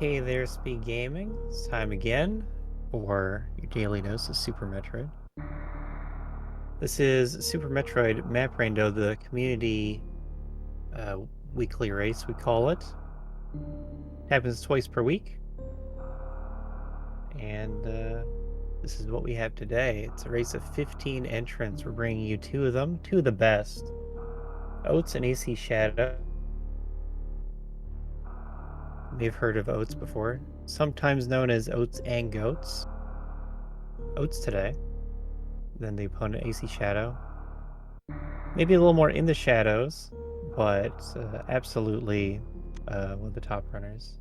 Hey there, SpeedGaming. It's time again for your daily dose of Super Metroid. This is Super Metroid Map Rando, the community uh, weekly race, we call it. Happens twice per week. And this is what we have today. It's a race of 15 entrants. We're bringing you two of them, two of the best. Oats and AC Shadow. You may have heard of Oats before. Sometimes known as Oats and Goats. Oats today. Then the opponent AC Shadow. Maybe a little more in the shadows, but absolutely one of the top runners.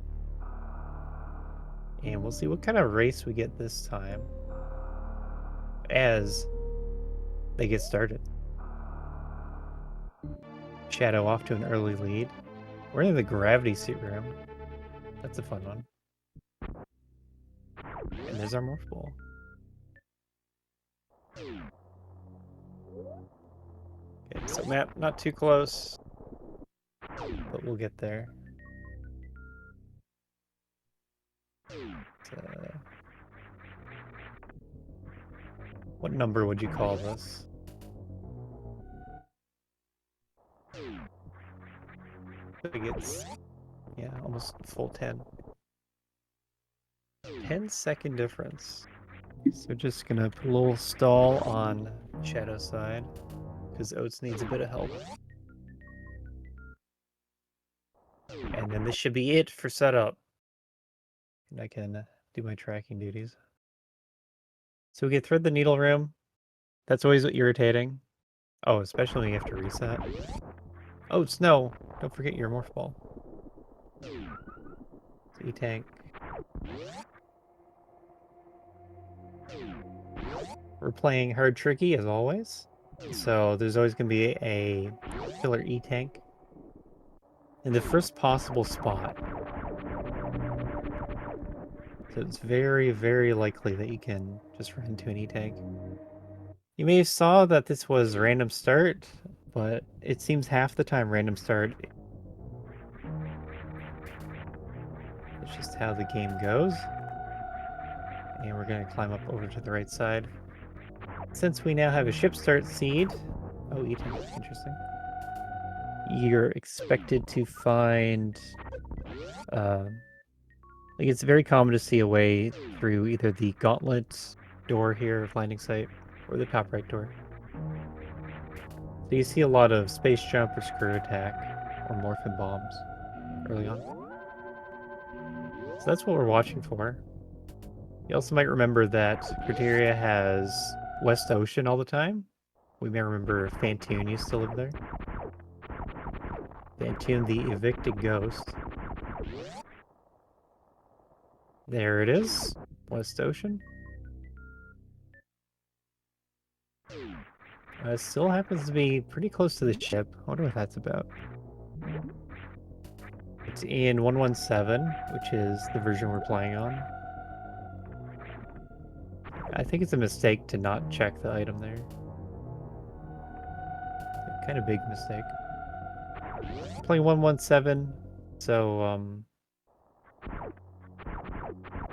And we'll see what kind of race we get this time as they get started. Shadow off to an early lead. We're in the gravity suit room. That's a fun one. And there's our morph ball. Okay, so map not too close, but we'll get there. What number would you call this? I think it's, yeah, almost full 10. 10-second difference. So just gonna put a little stall on Shadow side, because Oats needs a bit of help. And then this should be it for setup. And I can do my tracking duties. So we get thread the needle room. That's always irritating. Oh, especially when you have to reset. Oats, no! Don't forget your morph ball. E-tank. We're playing hard tricky as always. So there's always gonna be a killer E-tank in the first possible spot. So it's very, very likely that you can just run into an E-tank. You may have saw that this was random start, but it seems half the time random start. It's just how the game goes. And we're going to climb up over to the right side. Since we now have a ship start seed... Oh, E-tank, interesting. You're expected to find... like it's very common to see a way through either the gauntlet door here of landing site or the top right door. So you see a lot of space jump or screw attack or morphin bombs early on. So that's what we're watching for. You also might remember that Criteria has West Ocean all the time. We may remember Fantoon used to live there. Fantoon, the evicted ghost. There it is. West Ocean. Still happens to be pretty close to the ship. I wonder what that's about. It's in 117, which is the version we're playing on. I think it's a mistake to not check the item there. Kind of big mistake. I'm playing 117, so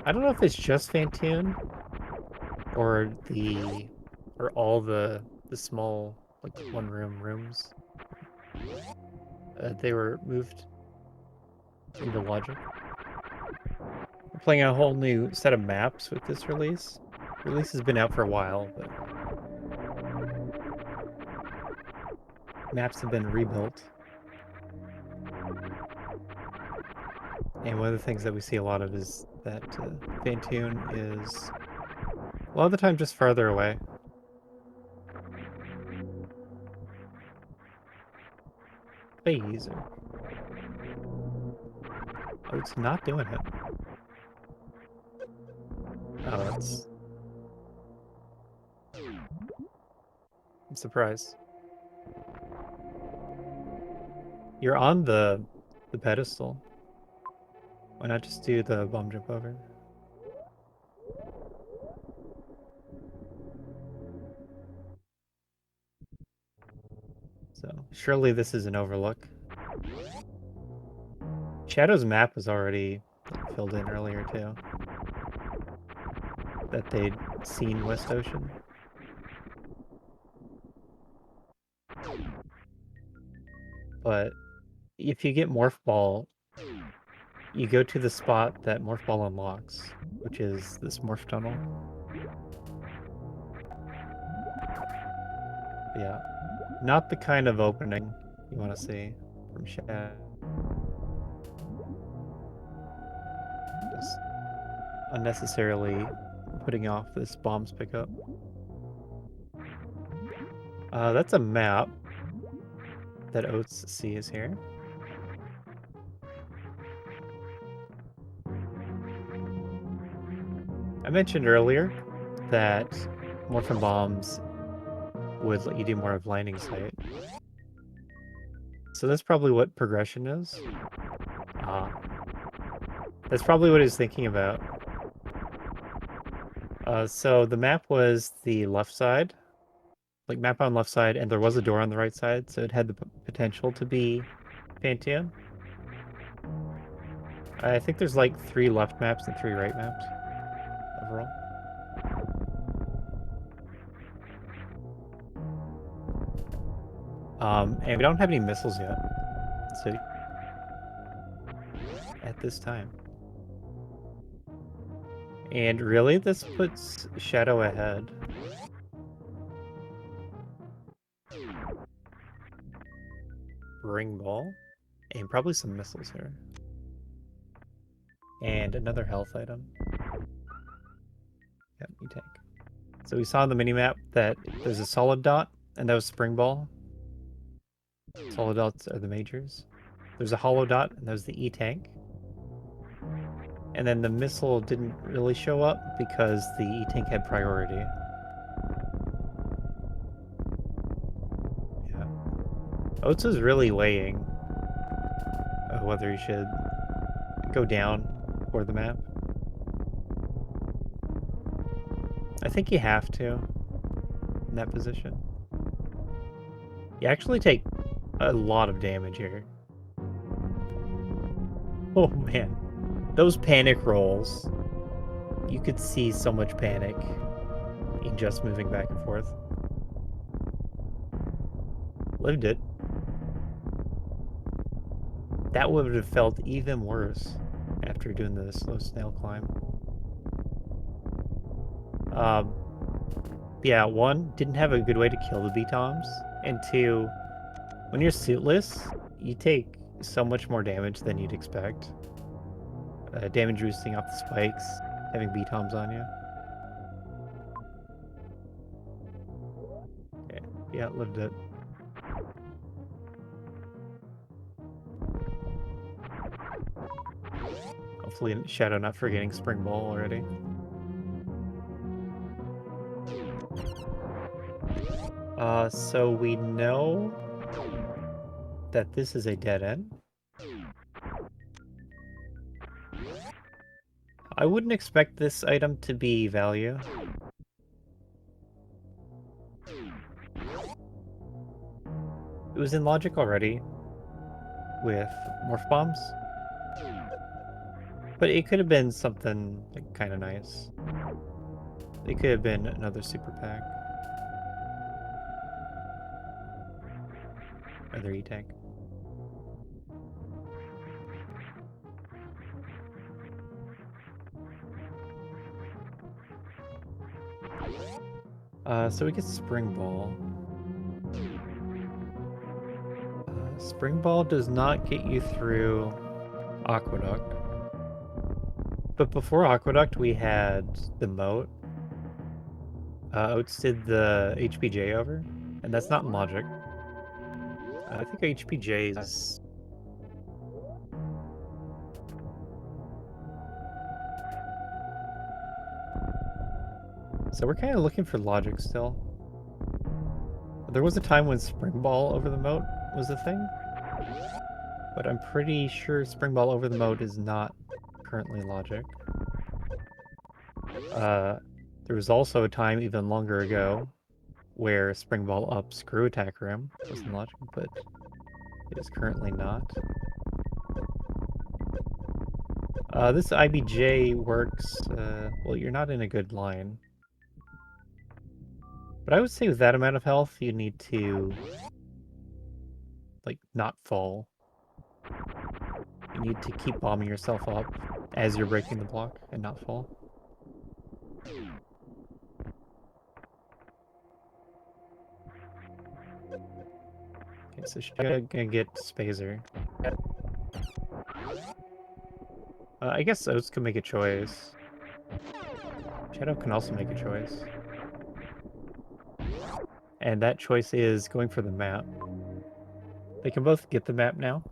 I don't know if it's just Fantoon or all the small like one room rooms. They were moved into Logic. We're playing a whole new set of maps with this release. Release has been out for a while, but maps have been rebuilt. And one of the things that we see a lot of is that Fantoon is a lot of the time just farther away. Phaser. Oh, it's not doing it. Oh, that's... I'm surprised. You're on the pedestal. Why not just do the bomb jump over? So, surely this is an overlook. Shadow's map was already filled in earlier too. That they'd seen West Ocean. But if you get Morph Ball, you go to the spot that Morph Ball unlocks, which is this Morph Tunnel. Yeah. Not the kind of opening you want to see from Shadow. Just unnecessarily putting off this bombs pickup. That's a map that Oats sees here. I mentioned earlier that Morphin Bombs would let you do more of landing site. So that's probably what progression is. That's probably what he's thinking about. So the map was the left side, like map on left side, and there was a door on the right side, so it had the potential to be Pantheon. I think there's like 3 left maps and 3 right maps overall. And we don't have any missiles yet, so at this time. And really, this puts Shadow ahead. Ring Ball, and probably some missiles here. And another health item. Yep, E-Tank. So we saw on the minimap that there's a solid dot, and that was Spring Ball. Solid dots are the majors. There's a hollow dot, and that was the E-Tank. And then the missile didn't really show up because the E-Tank had priority. Yeah. Oats is really weighing whether he should go down for the map. I think you have to in that position. You actually take a lot of damage here. Oh man, those panic rolls. You could see so much panic in just moving back and forth. Lived it. That would have felt even worse after doing the slow snail climb. Yeah, 1, didn't have a good way to kill the B-Toms, and 2, when you're suitless, you take so much more damage than you'd expect. Damage boosting off the spikes, having B-Toms on you. Yeah, lived it. Hopefully Shadow not forgetting Spring Ball already. So we know that this is a dead end. I wouldn't expect this item to be value. It was in logic already with Morph Bombs. But it could have been something like, kind of nice. It could have been another super pack. Another E-Tank. So we get Spring Ball. Spring Ball does not get you through Aqueduct. But before Aqueduct, we had the Moat. Oats did the HPJ over, and that's not in logic. I think HPJ is... So we're kind of looking for logic still. There was a time when Spring Ball over the Moat was a thing, but I'm pretty sure Spring Ball over the Moat is not currently logic. There was also a time even longer ago where Spring Ball up Screw Attack Room wasn't logic, but It is currently not. This IBJ works, well, you're not in a good line. But I would say with that amount of health, you need to, like, not fall. You need to keep bombing yourself up as you're breaking the block and not fall. Okay, so Shadow gonna get Spazer. I guess Oats can make a choice. Shadow can also make a choice. And that choice is going for the map. They can both get the map now.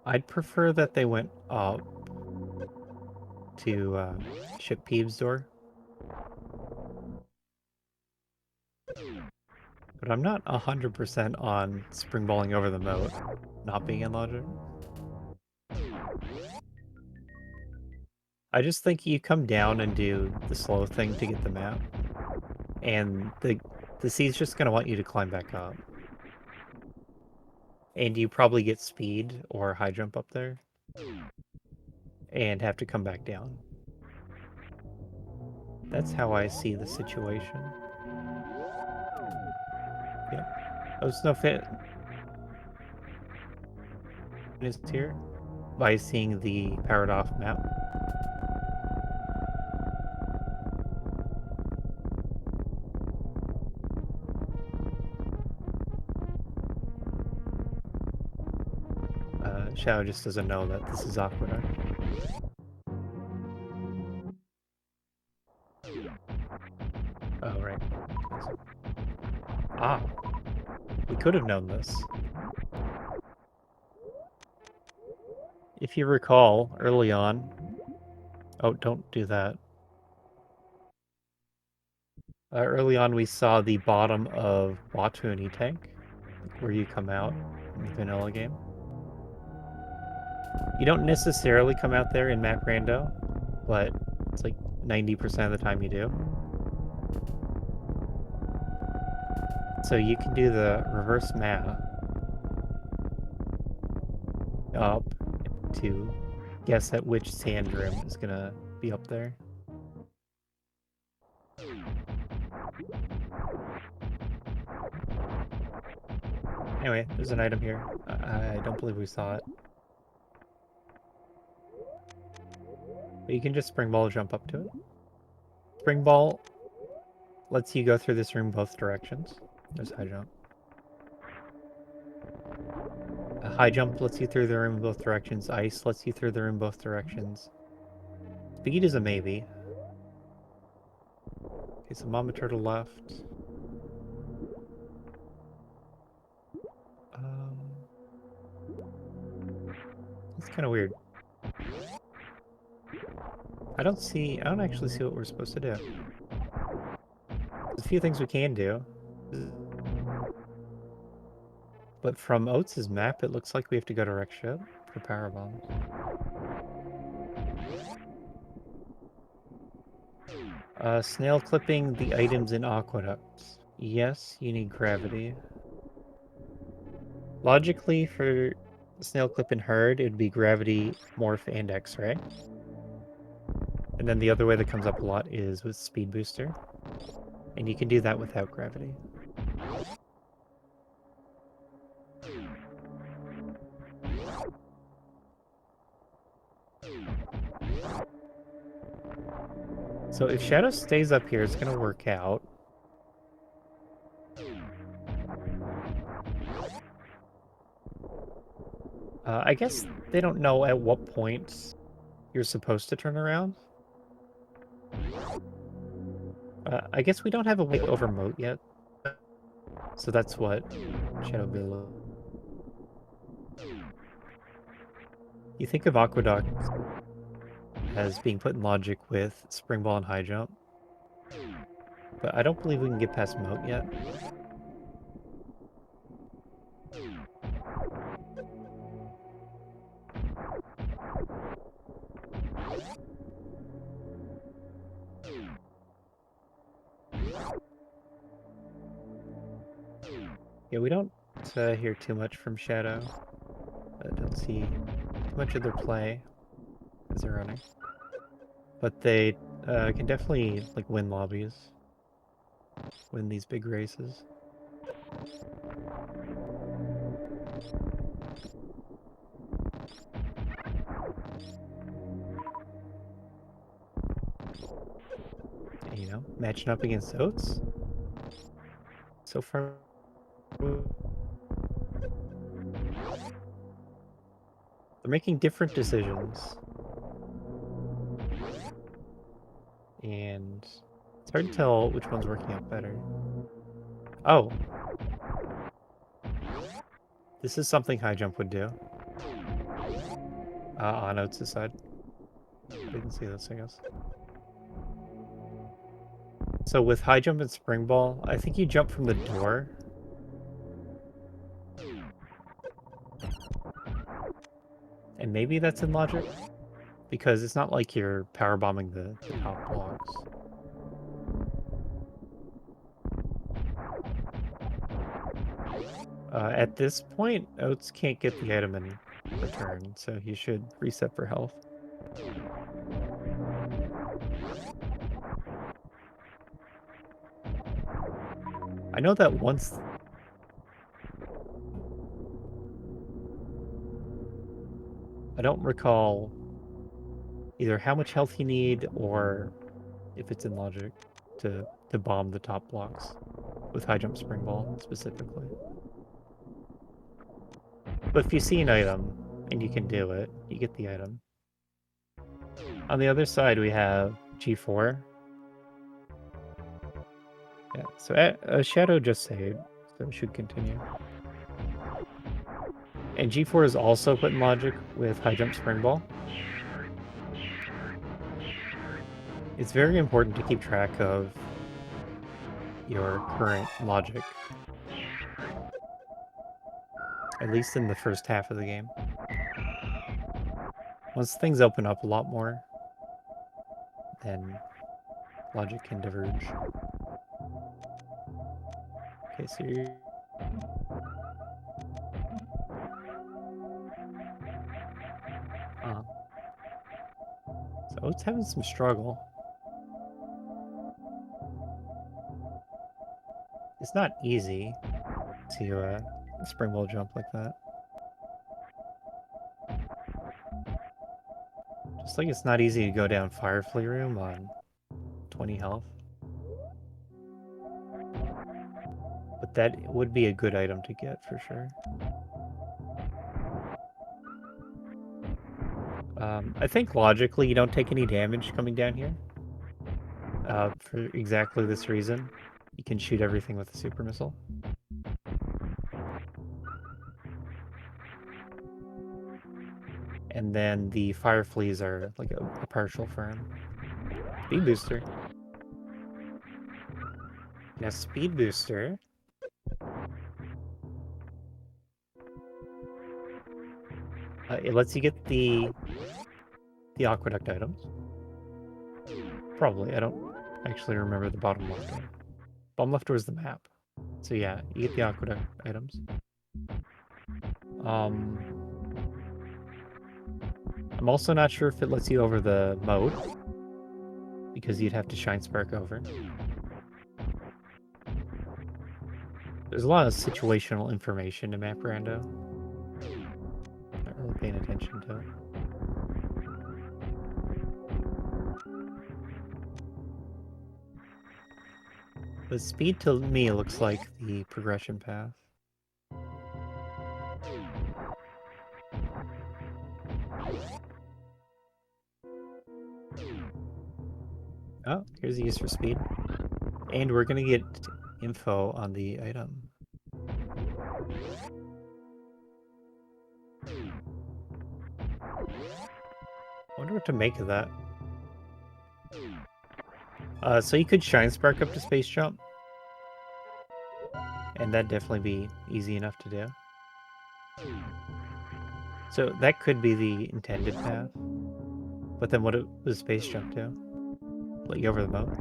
I'd prefer that they went up to Ship Peeves' door. But I'm not 100% on springballing over the moat, not being in logic. I just think you come down and do the slow thing to get the map. And the seed's just going to want you to climb back up. And you probably get speed or high jump up there. And have to come back down. That's how I see the situation. Yep. Oh, Snowfit is here by seeing the powered off map. Shadow just doesn't know that this is Aqueduct. Oh, right. Ah. We could have known this. If you recall, early on... Oh, don't do that. Early on, we saw the bottom of Watuani Tank, where you come out in the vanilla game. You don't necessarily come out there in map rando, but it's like 90% of the time you do. So you can do the reverse map up to guess at which sand room is gonna be up there. Anyway, there's an item here. I don't believe we saw it. But you can just spring ball jump up to it. Spring ball lets you go through this room both directions. There's high jump. A high jump lets you through the room both directions. Ice lets you through the room both directions. Speed is a maybe. Okay, so Mama Turtle left. It's kind of weird. I don't actually see what we're supposed to do. There's a few things we can do. But from Oates' map, it looks like we have to go to Wreck Ship for power bombs. Snail clipping the items in aqueducts. Yes, you need gravity. Logically, for snail clip and herd, it would be gravity, morph, and X-ray. And then the other way that comes up a lot is with speed booster. And you can do that without gravity. So if Shadow stays up here, it's gonna work out. I guess they don't know at what point you're supposed to turn around. I guess we don't have a way over moat yet. So that's what Shadow Bill. You think of Aqueduct as being put in logic with Spring Ball and High Jump. But I don't believe we can get past moat yet. Yeah, we don't hear too much from Shadow. I don't see too much of their play as they're running. But they can definitely like win lobbies, win these big races. And, you know, matching up against Oats. So far, they're making different decisions. And it's hard to tell which one's working out better. Oh. This is something High Jump would do. On Oats' side. I didn't see this, I guess. So with High Jump and Spring Ball, I think you jump from the door. And maybe that's in logic. Because it's not like you're power bombing the top blocks. At this point, Oats can't get the item in return, so he should reset for health. I know that once... I don't recall either how much health you need or if it's in logic to bomb the top blocks with High Jump Spring Ball specifically. But if you see an item and you can do it, you get the item. On the other side, we have G4. Yeah, so Shadow just saved, so it should continue. And G4 is also put in logic with High Jump Spring Ball. It's very important to keep track of your current logic. At least in the first half of the game. Once things open up a lot more, then logic can diverge. Okay, so you're... So it's having some struggle. It's not easy to spring ball jump like that. Just like it's not easy to go down Firefly Room on 20 health. But that would be a good item to get for sure. I think logically you don't take any damage coming down here. For exactly this reason. You can shoot everything with a super missile. And then the fire fleas are like a partial firm. Speed booster. Now speed booster. It lets you get the aqueduct items. Probably. I don't actually remember the bottom left door. Bottom left door is the map. So yeah, you get the aqueduct items. I'm also not sure if it lets you over the mode. Because you'd have to Shine Spark over. There's a lot of situational information in Map Rando. Not really paying attention to it. The speed to me looks like the progression path. Oh, here's the use for speed. And we're gonna get info on the item. I wonder what to make of that. So you could Shine Spark up to Space Jump. And that'd definitely be easy enough to do. So that could be the intended path. But then what does Space Jump do? Let you over the moat?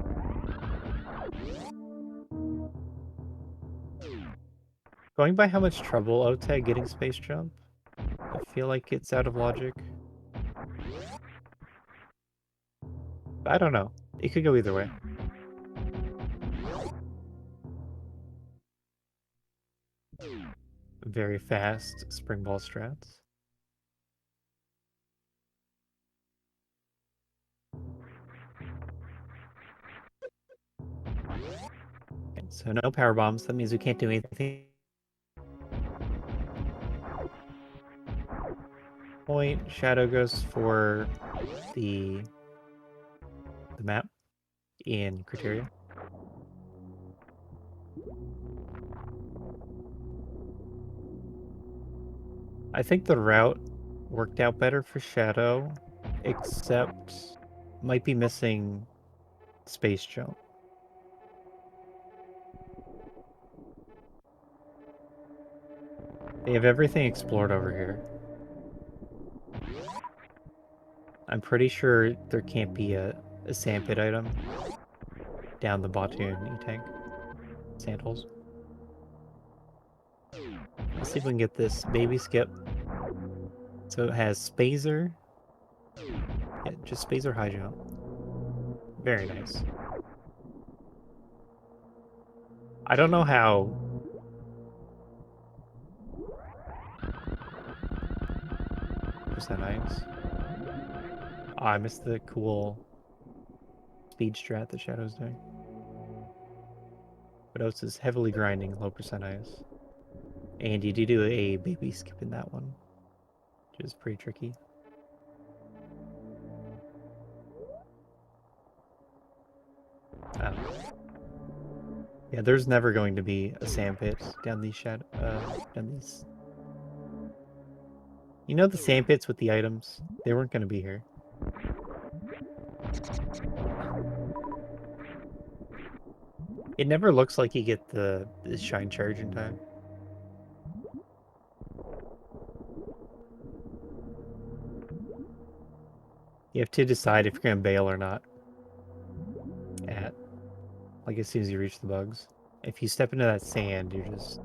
Going by how much trouble Oat had getting space jump, I feel like it's out of logic. I don't know. It could go either way. Very fast spring ball strats. Okay, so no power bombs. That means we can't do anything. Point. Shadow goes for the map in criteria. I think the route worked out better for Shadow, except might be missing space jump. They have everything explored over here. I'm pretty sure there can't be a sandpit item down the Batoon E-tank. Sandholes. Let's see if we can get this baby skip. So it has Spazer. Yeah, just Spazer high jump. Very nice. I don't know how... Percent ice. Oh, I missed the cool speed strat that Shadow's doing. But Oats is heavily grinding low percent ice. And you do a baby skip in that one, which is pretty tricky. Yeah, there's never going to be a sandpit down these down these. You know the sandpits with the items? They weren't going to be here. It never looks like you get the shine charge in time. You have to decide if you're going to bail or not. Like as soon as you reach the bugs. If you step into that sand, you're just...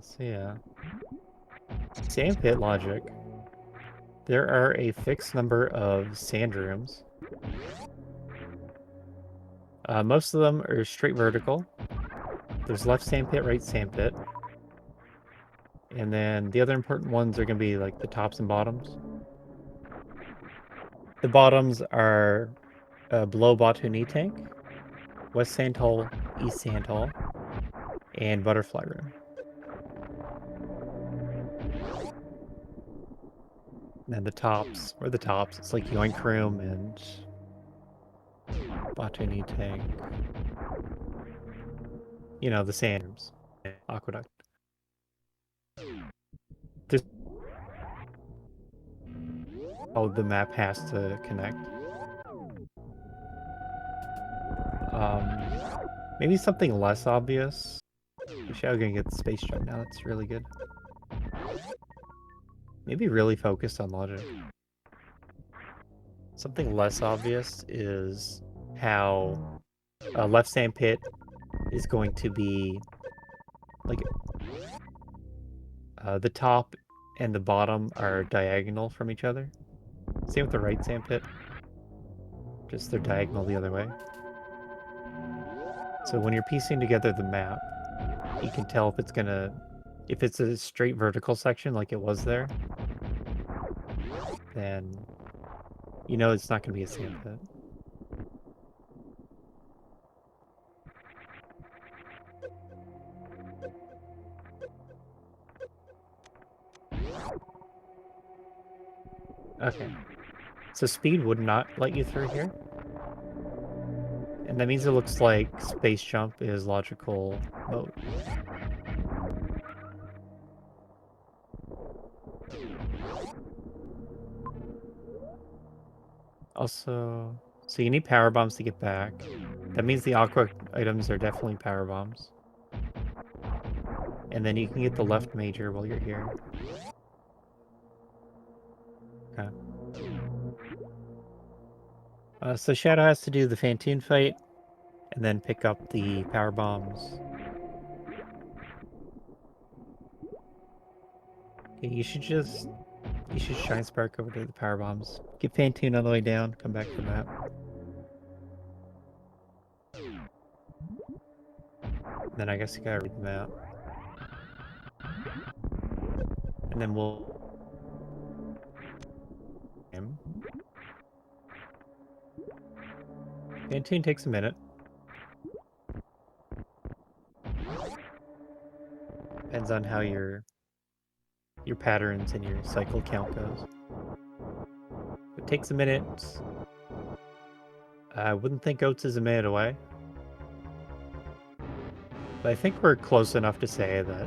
so yeah. Sandpit logic. There are a fixed number of sand rooms. Most of them are straight vertical. There's left sandpit, right sandpit. And then the other important ones are going to be like the tops and bottoms. The bottoms are below Batoon tank, west sand hole, east sand hole, and butterfly room. And then the tops, or the tops, it's like Yoink room and Batoon tank. You know, the sand rooms. Aqueduct. There's... Oh, the map has to connect. Maybe something less obvious. Shadow gonna get the space jump now, that's really good. Maybe really focused on logic. Something less obvious is how left sandpit is going to be like the top and the bottom are diagonal from each other. Same with the right sandpit. Just they're diagonal the other way. So when you're piecing together the map, you can tell if it's a straight vertical section like it was there, then you know it's not going to be a sandpit. Okay. So speed would not let you through here. And that means it looks like space jump is logical mode. Also, so you need power bombs to get back. That means the aqua items are definitely power bombs. And then you can get the left major while you're here. Okay. So Shadow has to do the Fantoon fight, and then pick up the power bombs. Okay, you should Shine Spark over to the power bombs. Get Fantoon on the way down, come back to the map. Then I guess you gotta read the map. And then we'll... Fantoon takes a minute. Depends on how your patterns and your cycle count goes. It takes a minute. I wouldn't think Oats is a minute away. But I think we're close enough to say that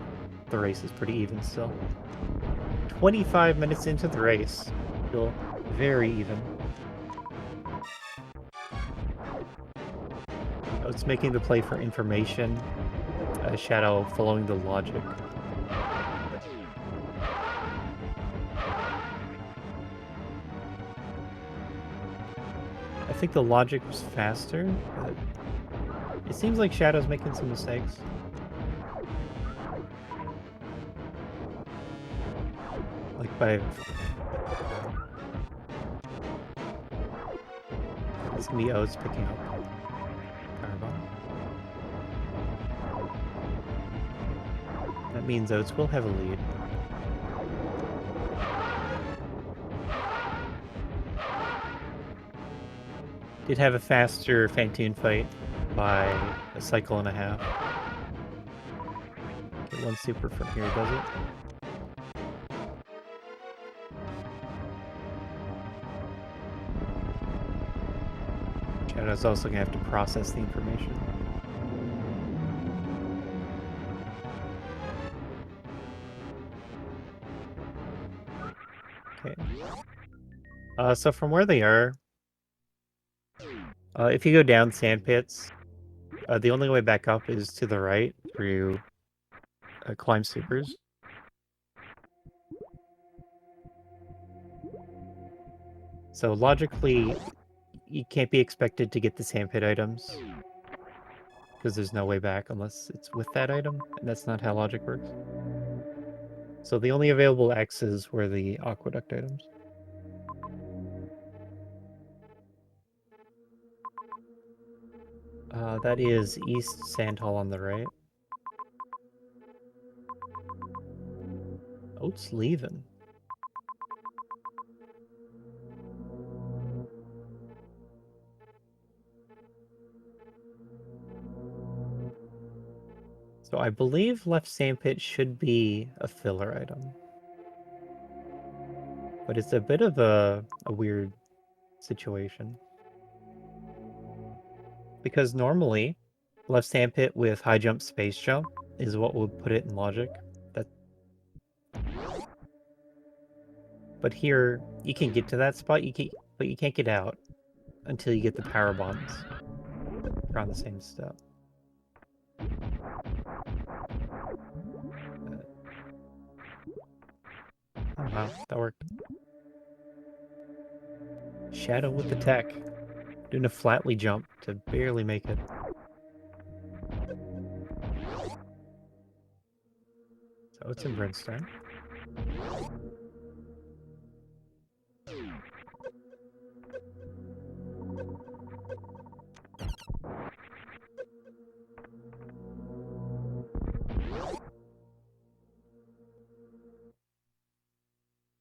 the race is pretty even still. 25 minutes into the race. Still very even. Oats making the play for information. Shadow following the logic. I think the logic was faster, but it seems like Shadow's making some mistakes. Like by... It's gonna be Oats picking up Powerbomb. That means Oats will have a lead. Did have a faster Fantoon fight by a cycle and a half. Get one super from here, does it? Shadow's also gonna have to process the information. Okay. So from where they are, if you go down sand pits, the only way back up is to the right through climb supers. So logically, you can't be expected to get the sandpit items because there's no way back unless it's with that item, and that's not how logic works. So the only available X's were the aqueduct items. That is East Sand Hall on the right. Oats leaving. So I believe left sandpit should be a filler item. But it's a bit of a weird situation. Because normally, left sandpit with high jump space jump is what would put it in logic. But here, you can get to that spot, but you can't get out until you get the power bombs. They're on the same step. Oh wow, that worked. Shadow with the tech. Doing a flatly jump to barely make it. So it's in Brimstone.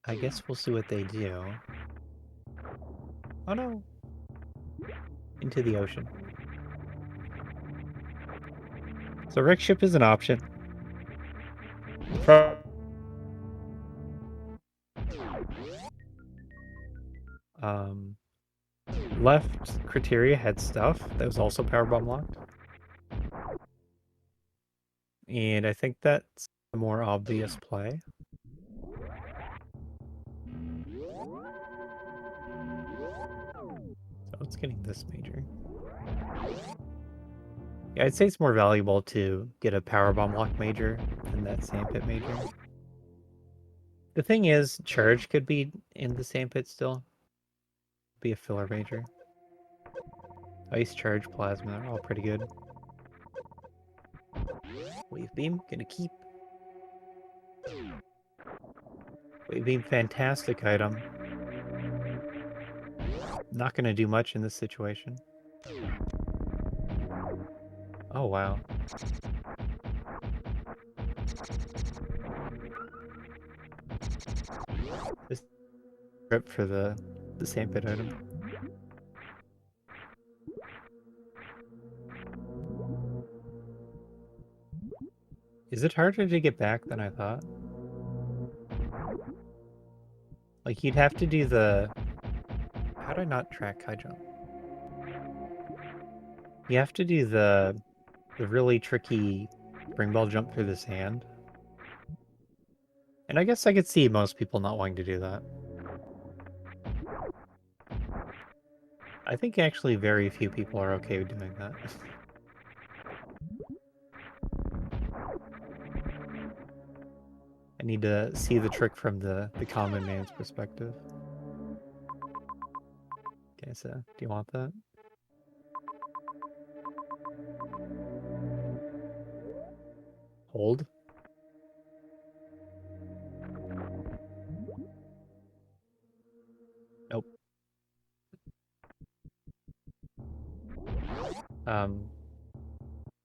I guess we'll see what they do. Oh no! Into the ocean. So wreck ship is an option. Left criteria had stuff that was also powerbomb locked. And I think that's a more obvious play. So it's getting this major. Yeah, I'd say it's more valuable to get a Powerbomb Lock Major than that Sandpit Major. The thing is, Charge could be in the Sandpit still. Be a filler Major. Ice, Charge, Plasma are all pretty good. Wave Beam, gonna keep. Wave Beam, fantastic item. Not gonna do much in this situation. Oh, wow. This trip for the Sandpit item. Is it harder to get back than I thought? Like, you'd have to do the... How do I not track high jump? You have to do the really tricky spring ball jump through the sand. And I guess I could see most people not wanting to do that. I think actually very few people are okay with doing that. I need to see the trick from the common man's perspective. Okay, so do you want that? Hold. Nope.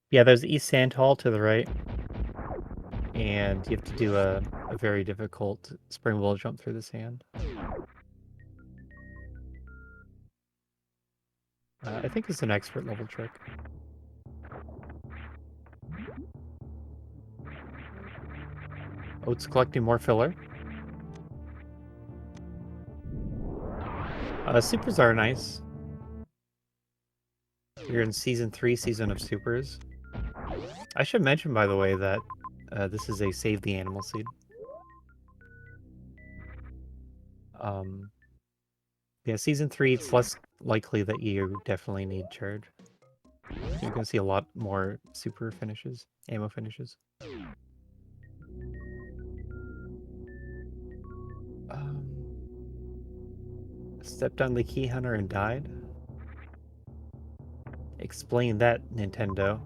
Yeah, there's East Sand Hall to the right. And you have to do a very difficult spring ball jump through the sand. I think it's an expert level trick. Oh, it's collecting more filler. Supers are nice. We're in Season 3, Season of Supers. I should mention, by the way, that this is a Save the Animal seed. Yeah, Season 3, it's less likely that you definitely need Charge. You're gonna see a lot more super finishes, ammo finishes. Stepped on the Key Hunter and died? Explain that, Nintendo.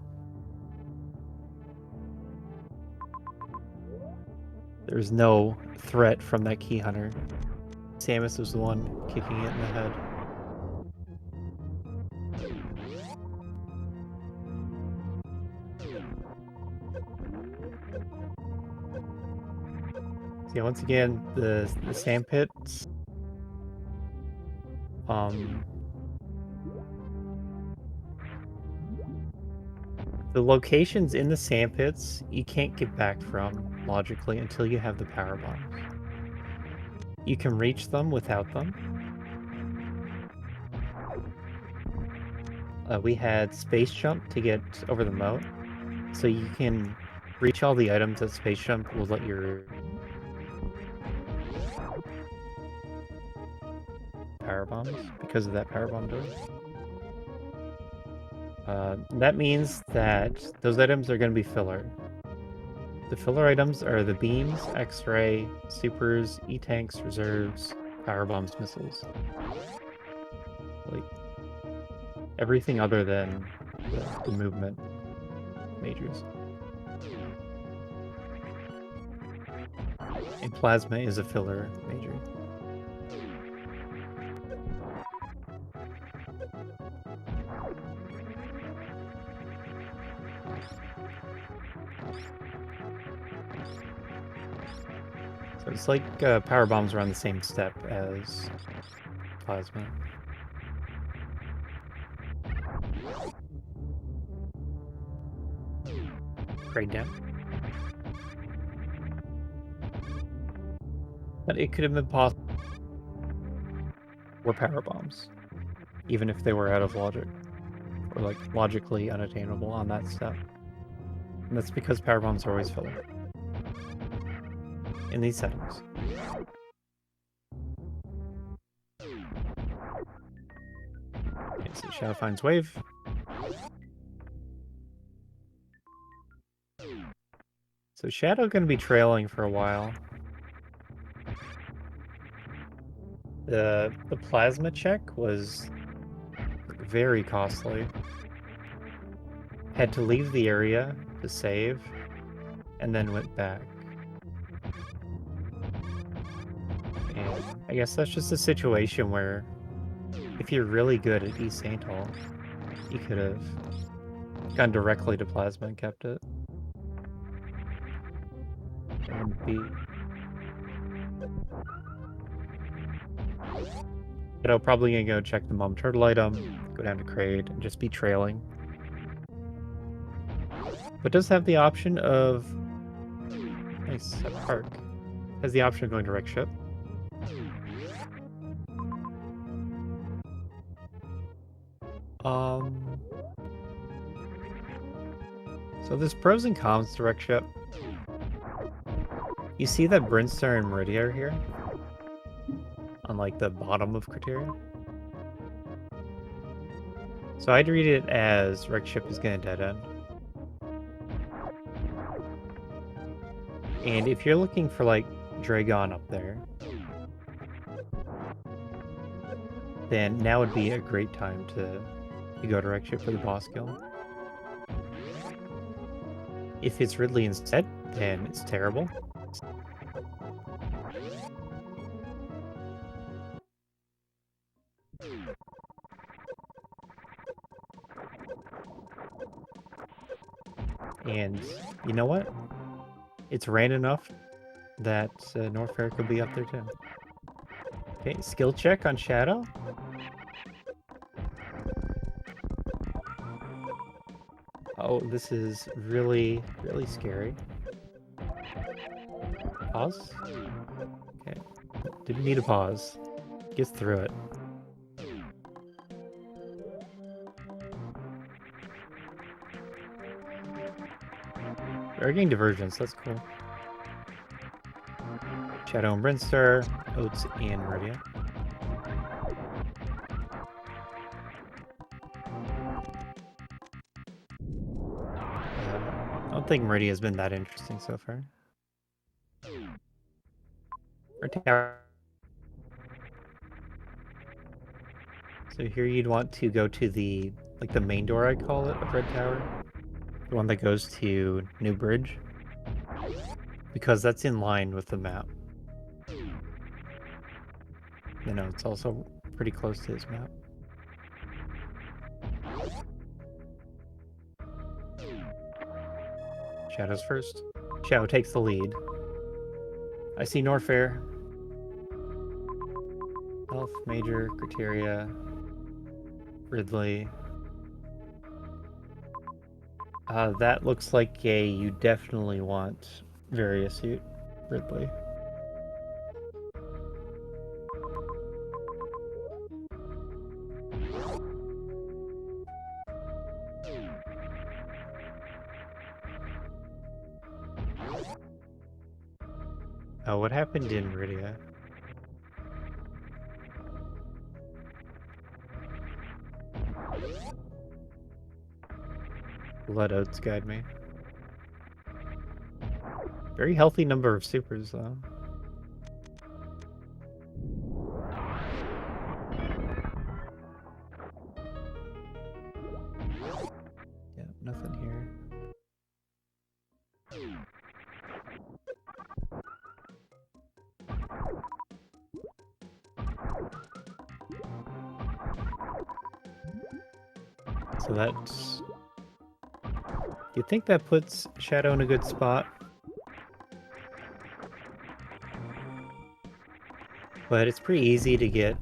There's no threat from that Key Hunter. Samus was the one kicking it in the head. So yeah, once again, the sand pits. The locations in the sand pits you can't get back from logically until you have the power bombs. You can reach them without them. We had Space Jump to get over the moat, so you can reach all the items that Space Jump will let your power bombs because of that power bomb door. That means that those items are going to be filler. The filler items are the beams, X-ray, supers, E-tanks, reserves, power bombs, missiles. Like everything other than the movement majors. And plasma is a filler major. So it's like power bombs are on the same step as plasma. Grade down. But it could have been possible were power bombs, even if they were out of logic, or like logically unattainable on that step. And that's because power bombs are always filler in these settings. Okay, so Shadow finds wave. So Shadow gonna be trailing for a while. The plasma check was very costly. Had to leave the area to save, and then went back. And I guess that's just a situation where if you're really good at East St. Hall, you could have gone directly to plasma and kept it. And be Shadow probably gonna go check the Mom Turtle item, go down to Kraid, and just be trailing. But does have the option of... Nice, a park. Has the option of going direct ship. So there's pros and cons to direct ship. You see that Brinstar and Meridia are here? On like the bottom of Criteria? So I'd read it as direct ship is gonna dead end. And if you're looking for like Dragon up there, then now would be a great time to go direct ship for the boss kill. If it's Ridley instead, then it's terrible. And you know what? It's ran enough that Norfair could be up there too. Okay, skill check on Shadow. Oh, this is really, really scary. Pause? Okay. Didn't need a pause. Gets through it. We're getting divergence, that's cool. Shadow and Brinstar, Oats and Meridia. I don't think Meridia has been that interesting so far. Tower. So here you'd want to go to the, like the main door I call it, of Red Tower. The one that goes to New Bridge. Because that's in line with the map. You know, it's also pretty close to his map. Shadow's first. Shadow takes the lead. I see Norfair. Health, Major, Criteria, Ridley. That looks like a you definitely want Various suit, Ridley. Oh, what happened in Meridia? Let Oats guide me. Very healthy number of supers, though. Yeah, nothing here. So that's... You think that puts Shadow in a good spot? But it's pretty easy to get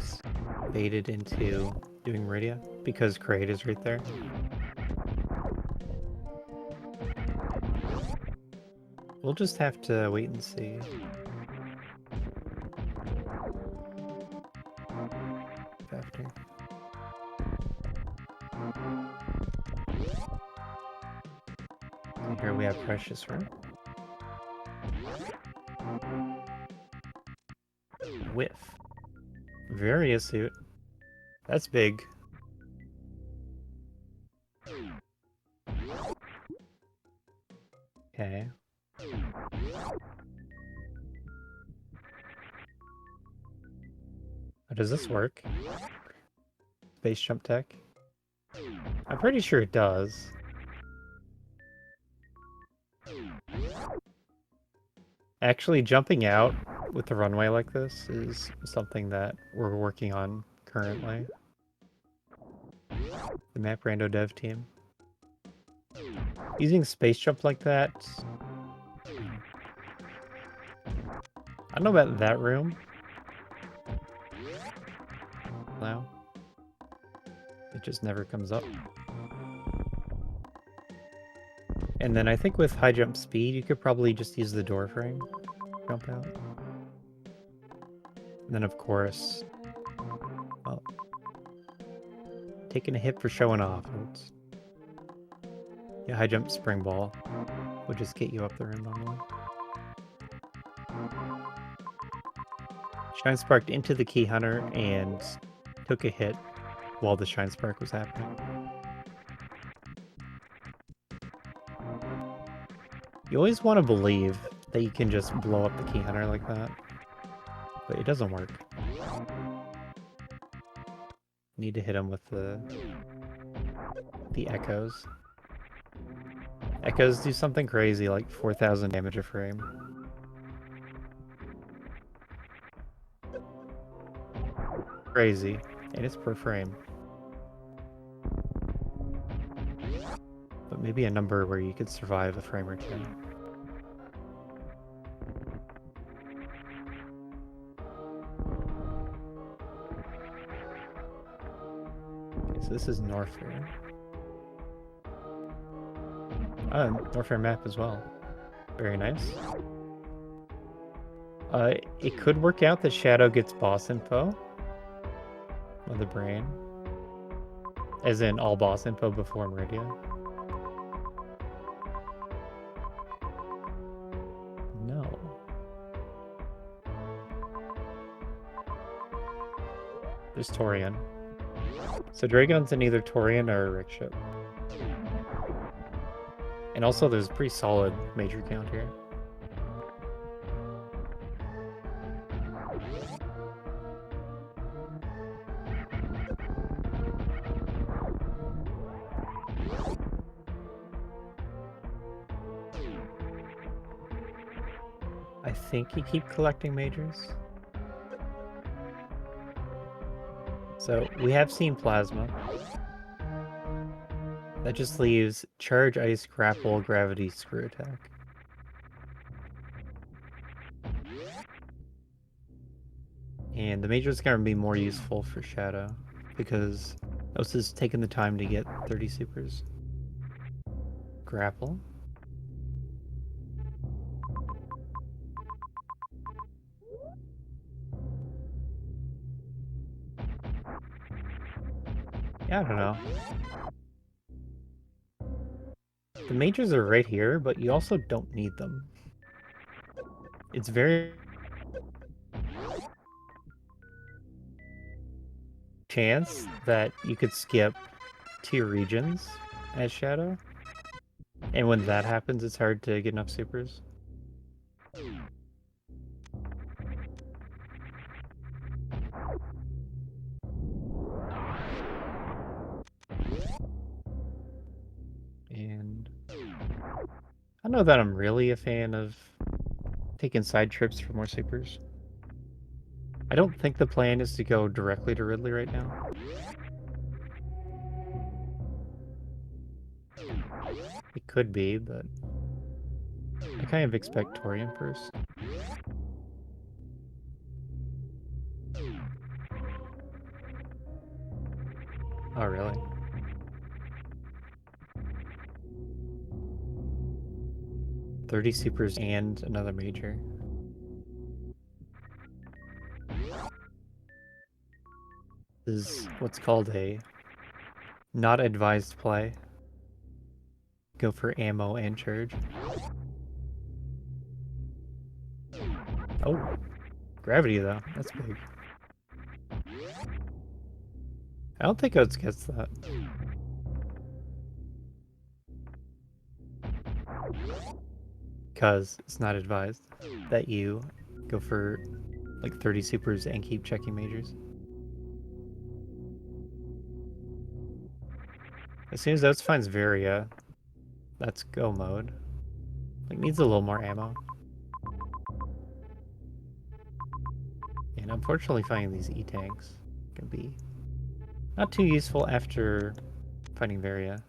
baited into doing Meridia, because Kraid is right there. We'll just have to wait and see. After. And here we have Precious Room. Whiff. Various suit. That's big. Okay. Oh, does this work? Base jump tech? I'm pretty sure it does. Actually, jumping out with the runway like this is something that we're working on currently. The map Rando dev team. Using space jump like that... I don't know about that room. Now. It just never comes up. And then I think with high jump speed, you could probably just use the door frame. Jump out. And then of course... well... taking a hit for showing off. Yeah, high jump spring ball would just get you up the rim normally. Shine sparked into the key hunter and took a hit while the shine spark was happening. You always want to believe that you can just blow up the key hunter like that, but it doesn't work. You need to hit him with the echoes. Echoes do something crazy, like 4,000 damage a frame. Crazy, and it's per frame. But maybe a number where you could survive a frame or two. Okay, so this is Norfair. Norfair map as well. Very nice. It could work out that Shadow gets boss info with the brain. As in all boss info before Meridian. No. There's Torian. So Dragon's in either Torian or a Rick ship. And also there's a pretty solid major count here. I think you keep collecting majors. So we have seen Plasma. That just leaves Charge, Ice, Grapple, Gravity, Screw Attack. And the major is going to be more useful for Shadow, because Osa's taken the time to get 30 supers. Grapple. Yeah, I don't know. The majors are right here, but you also don't need them. It's very... chance that you could skip 2 regions as Shadow. And when that happens, it's hard to get enough supers. And I don't know that I'm really a fan of taking side trips for more supers. I don't think the plan is to go directly to Ridley right now. It could be, but I kind of expect Torian first. Oh, really? $30 supers and another major. This is what's called a not advised play. Go for ammo and charge. Oh, gravity though, that's big. I don't think Oats gets that. because it's not advised that you go for like 30 supers and keep checking majors. As soon as Oats finds Varia, that's go mode. Like, needs a little more ammo. And unfortunately finding these E-tanks can be not too useful after finding Varia.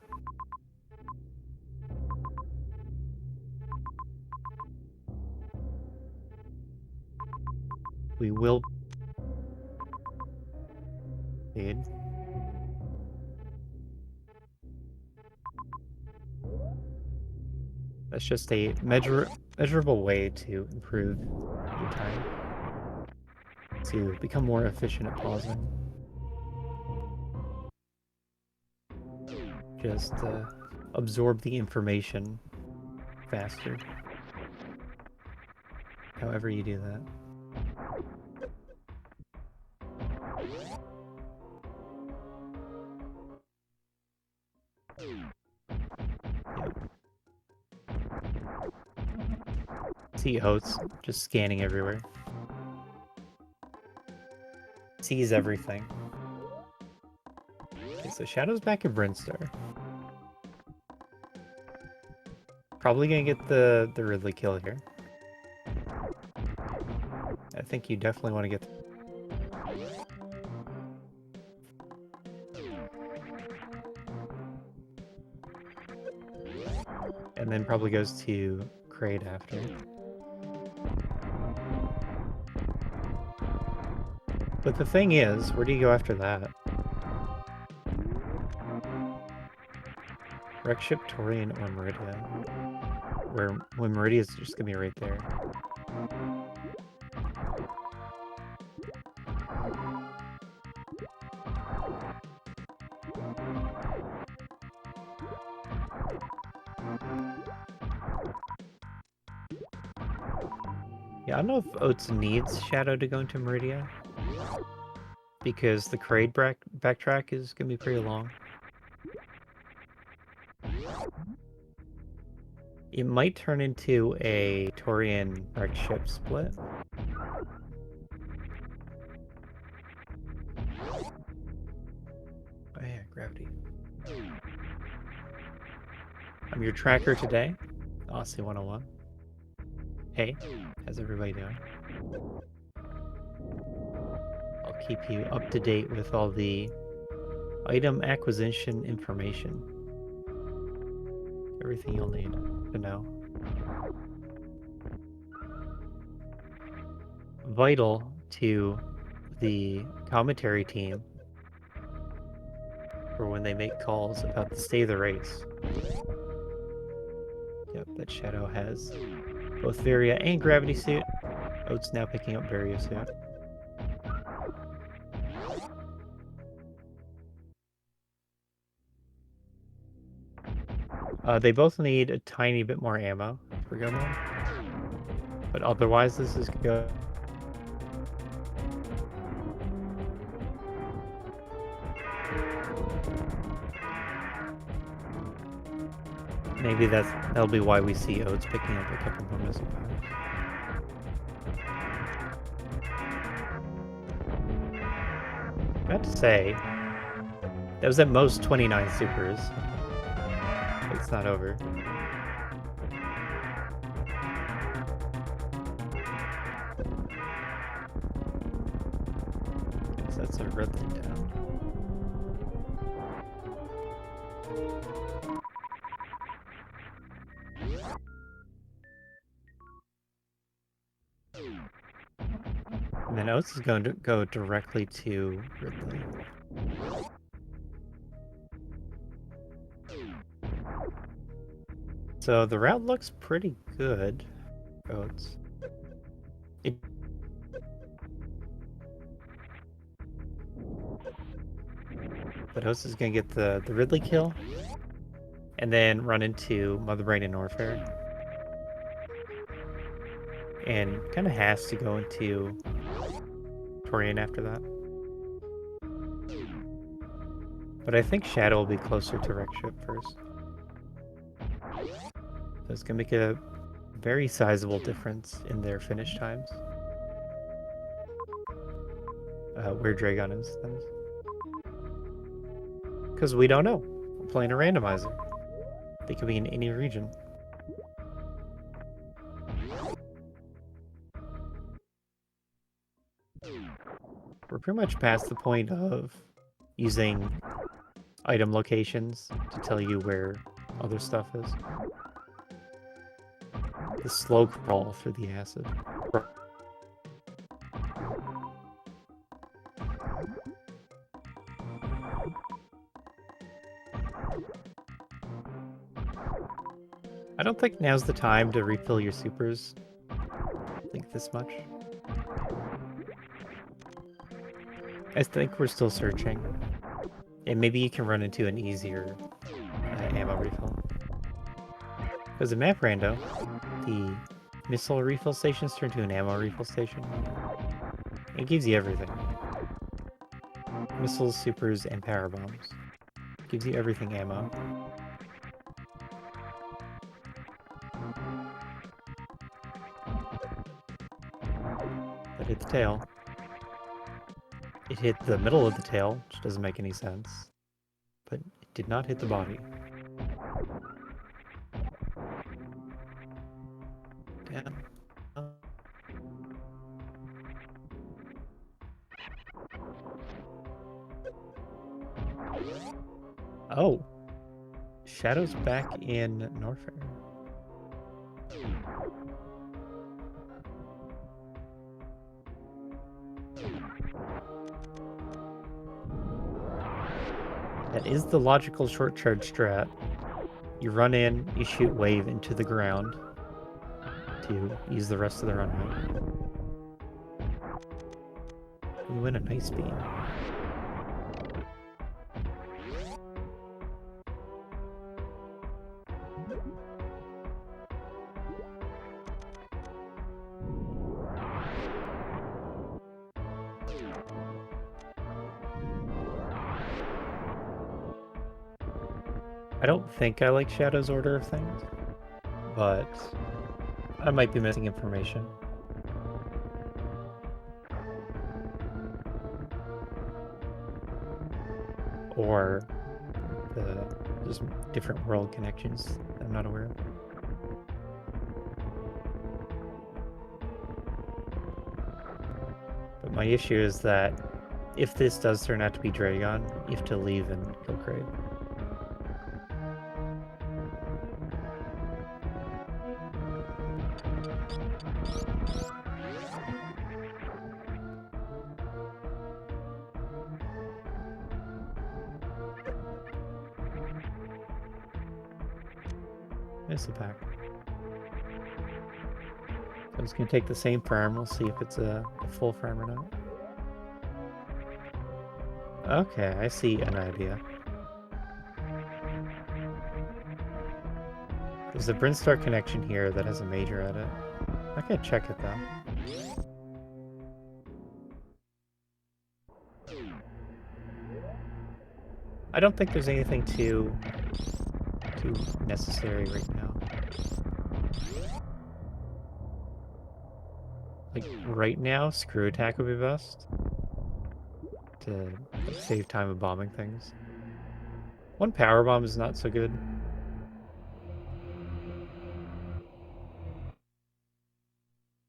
We will need. That's just a measurable way to improve your time, to become more efficient at pausing. Just absorb the information faster. However you do that. Yep. See Oats just scanning everywhere. Sees everything. Okay, so Shadow's back at Brinstar. Probably gonna get the Ridley kill here. I think you definitely want to get... And then probably goes to Kraid after. But the thing is, where do you go after that? Wreck Ship, Torian, or Meridia? When Meridia's just gonna be right there. Yeah, I don't know if Oats needs Shadow to go into Meridia, because the Kraid backtrack is gonna be pretty long. It might turn into a Torian Wreck Ship split. Oh yeah, gravity. I'm your tracker today, Aussie 101. Hey, how's everybody doing? I'll keep you up to date with all the item acquisition information. Everything you'll need to know. Vital to the commentary team for when they make calls about the state of the race. Yep, that Shadow has both Varia and Gravity Suit. Oats now picking up Varia Suit. They both need a tiny bit more ammo for go mode. But otherwise, this is good. Maybe that'll be why we see Oats picking up a couple more missile powers. I have to say, that was at most 29 supers. It's not over. Guess that's a Ridley down. And then Oats is going to go directly to Ridley. So the route looks pretty good, Oats. But Oats is going to get the Ridley kill, and then run into Mother Brain and Orfair. And kind of has to go into Torian after that. But I think Shadow will be closer to Wreck Ship first. So it's going to make a very sizable difference in their finish times. Where Dragon is, that is. Because we don't know. We're playing a randomizer. They could be in any region. We're pretty much past the point of using item locations to tell you where other stuff is. The slow crawl through the acid. I don't think now's the time to refill your supers. I think this much. I think we're still searching. And maybe you can run into an easier ammo refill. Because in Map Rando, the missile refill stations turn to an ammo refill station. It gives you everything. Missiles, supers, and power bombs. It gives you everything ammo. That hit the tail. It hit the middle of the tail, which doesn't make any sense. But it did not hit the body. Damn. Oh. Shadow's back in Norfair. That is the logical short charge strat. You run in, you shoot wave into the ground to use the rest of the runway. You win a nice beam. I don't think I like Shadow's order of things, but I might be missing information. Or just different world connections I'm not aware of. But my issue is that if this does turn out to be Dragon, you have to leave and kill Kraid. Miss the pack. So I'm just gonna take the same farm. We'll see if it's a full farm or not. Okay, I see an idea. There's a Brinstar connection here that has a major at it. I can check it though. I don't think there's anything too necessary right now. Like right now, screw attack would be best to save time of bombing things. One power bomb is not so good.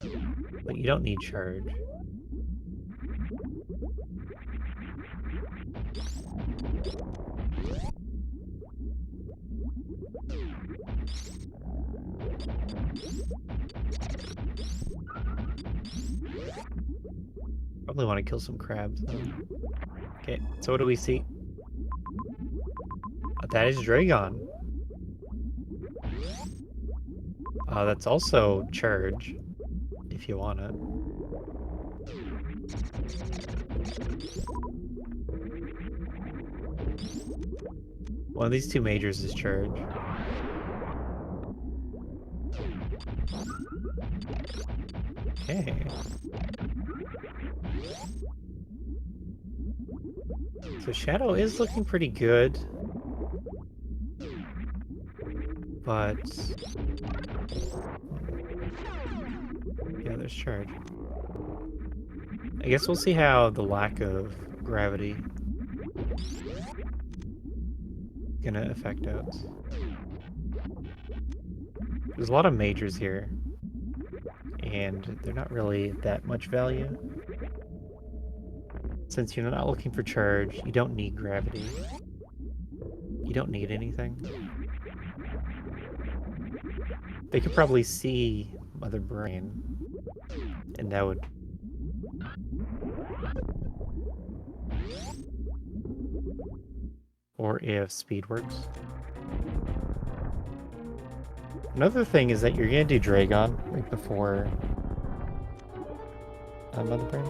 But you don't need charge. Probably want to kill some crabs though. Okay, so what do we see? That is Dragon. That's also charge, if you want it. One of these two majors is charge. Okay. So Shadow is looking pretty good. But Yeah, there's charge. I guess we'll see how the lack of gravity gonna affect us. There's a lot of majors here, and they're not really that much value. Since you're not looking for charge, you don't need gravity. You don't need anything. They could probably see Mother Brain, and that would... Or if speed works. Another thing is that you're gonna do Dragon right before Mother Brain.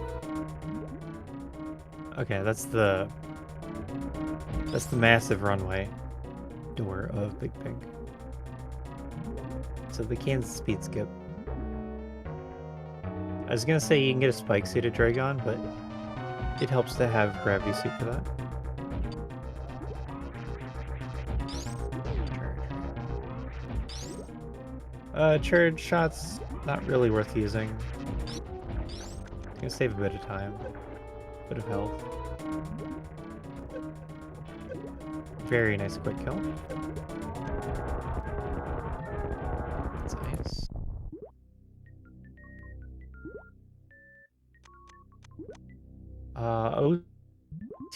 Okay, that's the massive runway door of Big Pink. So they can speed skip. I was gonna say you can get a spike suit at Dragon, but it helps to have gravity suit for that. Charge shots, not really worth using. Gonna save a bit of time, bit of health. Very nice quick kill. That's nice.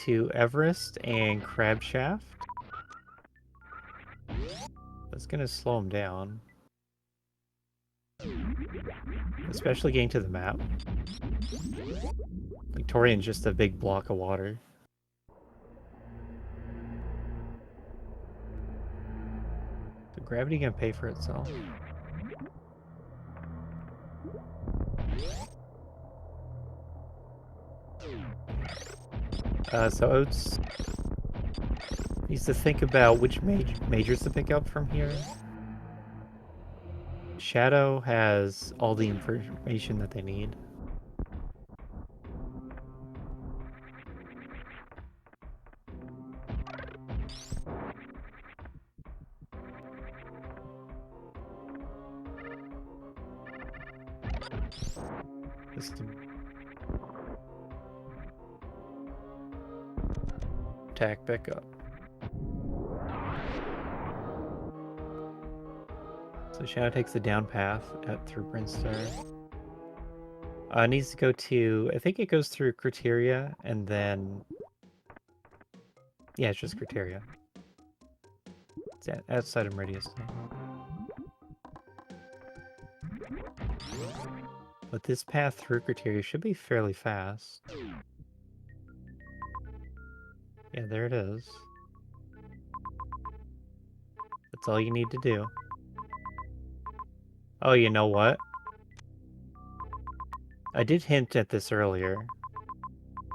To Everest and Crab Shaft. That's gonna slow him down. Especially getting to the map. Like, Torian's just a big block of water. So gravity gonna pay for itself. So Oats needs to think about which majors to pick up from here. Shadow has all the information that they need. Attack back up. So Shadow takes the down path through Brinstar. Needs to go to... I think it goes through Criteria, and then... Yeah, it's just Criteria. It's outside of Meridius. But this path through Criteria should be fairly fast. Yeah, there it is. That's all you need to do. Oh, you know what? I did hint at this earlier,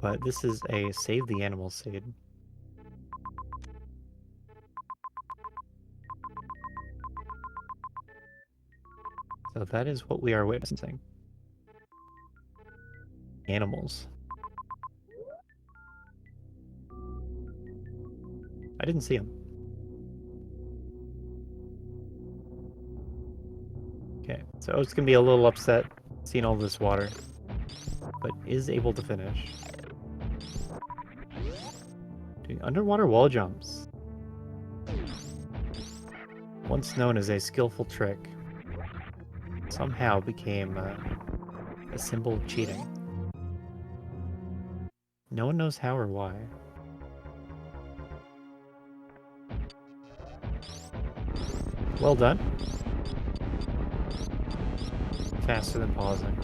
but this is a Save the Animal seed. So that is what we are witnessing. Animals. I didn't see them. Okay, so Oat's gonna be a little upset seeing all this water, but is able to finish. Doing underwater wall jumps. Once known as a skillful trick, somehow became a symbol of cheating. No one knows how or why. Well done. Faster than pausing.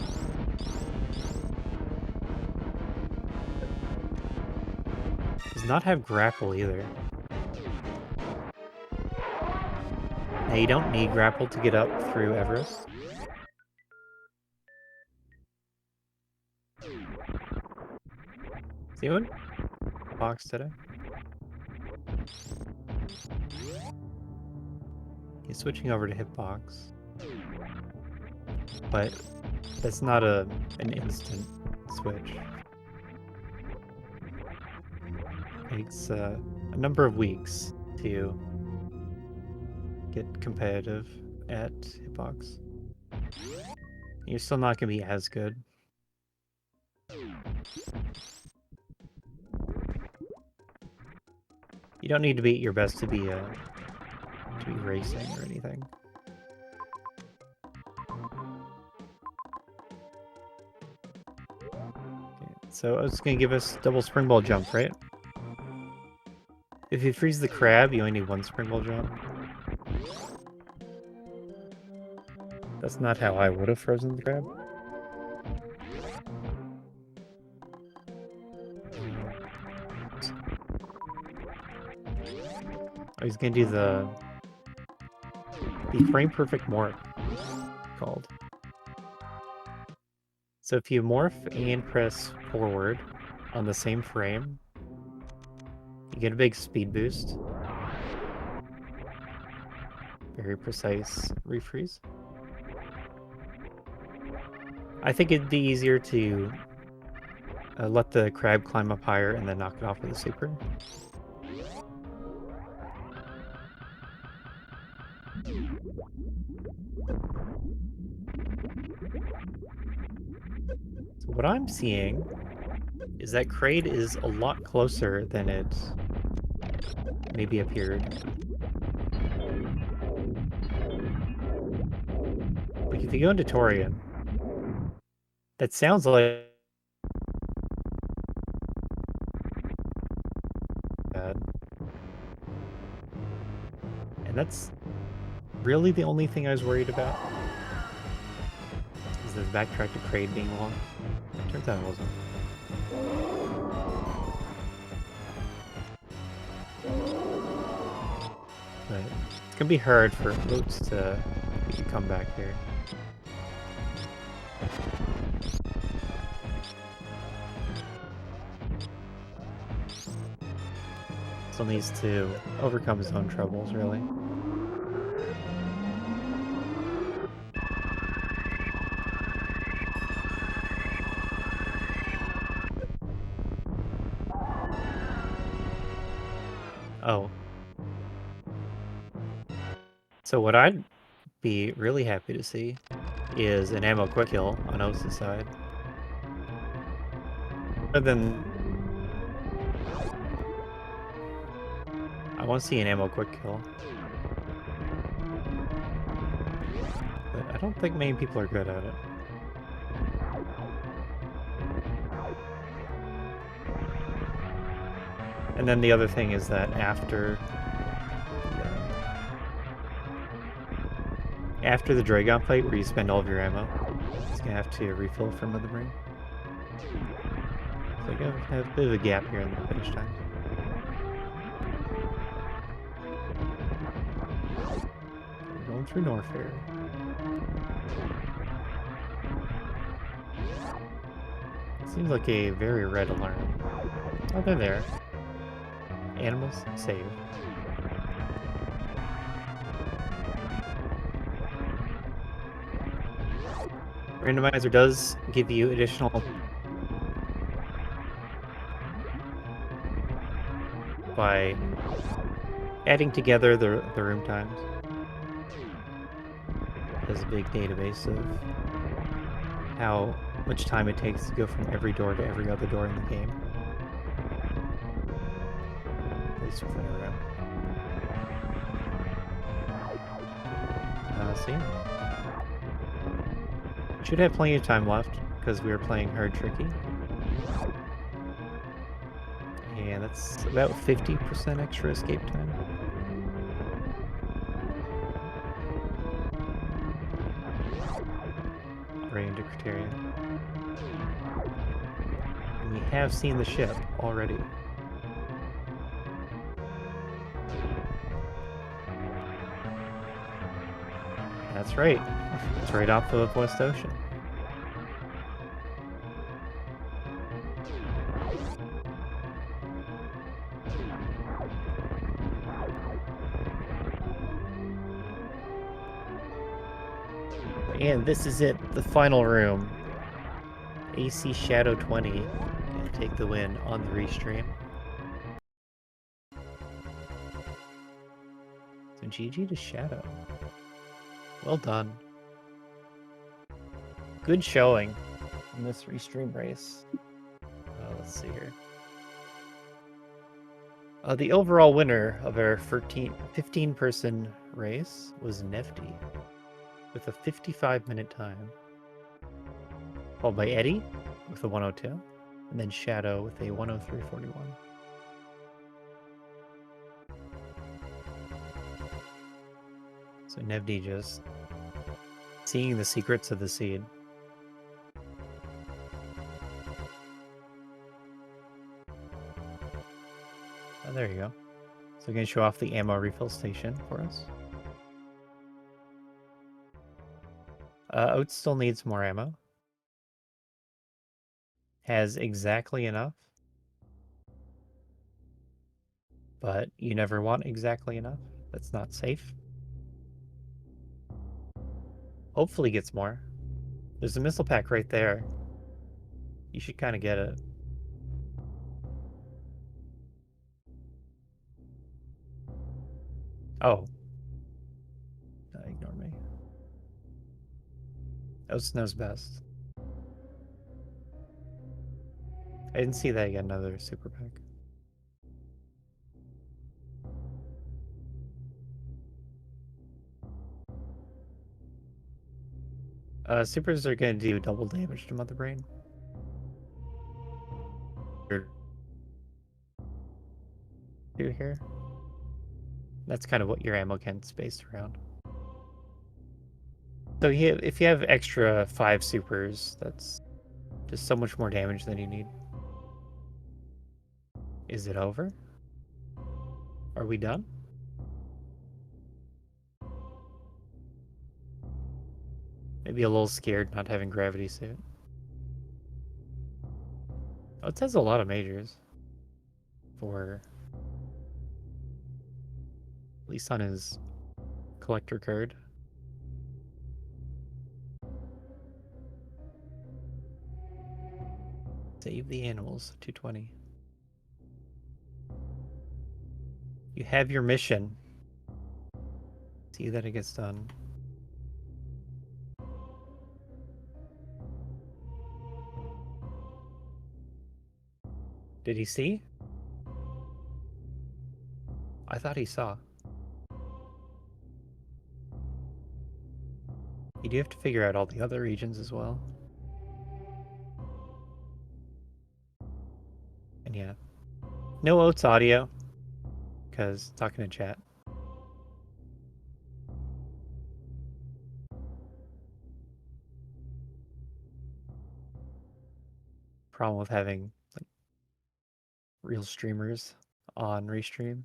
Does not have grapple either. Now you don't need grapple to get up through Everest. Is anyone box today? He's switching over to hitbox. But that's not an instant switch. It takes a number of weeks to get competitive at hitbox. You're still not going to be as good. You don't need to be at your best to be racing or anything. Okay, so it's going to give us double springball jump, right? If you freeze the crab, you only need one springball jump. That's not how I would have frozen the crab. Oh, he's gonna do the frame perfect morph called. So if you morph and press forward on the same frame, you get a big speed boost. Very precise refreeze. I think it'd be easier to let the crab climb up higher and then knock it off with a super. So what I'm seeing is that Kraid is a lot closer than it maybe appeared. Like if you go into Torian, that sounds like bad. And that's really the only thing I was worried about. Is the backtrack to Kraid being long. It turns out it wasn't. But it's gonna be hard for Oats to come back here. Still needs to overcome his own troubles, really. Oh. So what I'd be really happy to see is an ammo quick kill on Oats' side. But then I want to see an ammo quick kill. But I don't think many people are good at it. And then the other thing is that after the Dragon fight where you spend all of your ammo, he's gonna have to refill from the brain. So I have a bit of a gap here in the finish time. We're going through Norfair. Seems like a very red alarm. Oh, they're there. Animals saved. Randomizer does give you additional by adding together the room times. There's a big database of how much time it takes to go from every door to every other door in the game. At least within a room. See? Should have plenty of time left, because we were playing hard tricky. And that's about 50% extra escape time. Right into Criterion. And we have seen the ship already. That's right. It's right off of West Ocean. And this is it, the final room. AC Shadow 20 gonna take the win on the restream. So GG to Shadow. Well done. Good showing in this restream race. Let's see here. The overall winner of our 15-person race was Nifty with a 55-minute time, followed by Eddie with a 102, and then Shadow with a 103.41. So Nevdi just seeing the secrets of the seed. Oh, there you go. So I'm going to show off the ammo refill station for us. Oats still needs more ammo. Has exactly enough. But you never want exactly enough. That's not safe. Hopefully gets more. There's a missile pack right there. You should kind of get it. Oh. Ignore me. Oats knows best. I didn't see that yet. Another super pack. Supers are going to do double damage to Mother Brain. Do here. That's kind of what your ammo can's based around. So if you have extra 5 supers, that's just so much more damage than you need. Is it over? Are we done? Maybe a little scared not having gravity suit. Oh, it has a lot of majors. For at least on his collector card. Save the animals, 220. You have your mission. See that it gets done. Did he see? I thought he saw. You do have to figure out all the other regions as well. And yeah. No Oats audio. Because talking to chat. Problem with having like real streamers on Restream.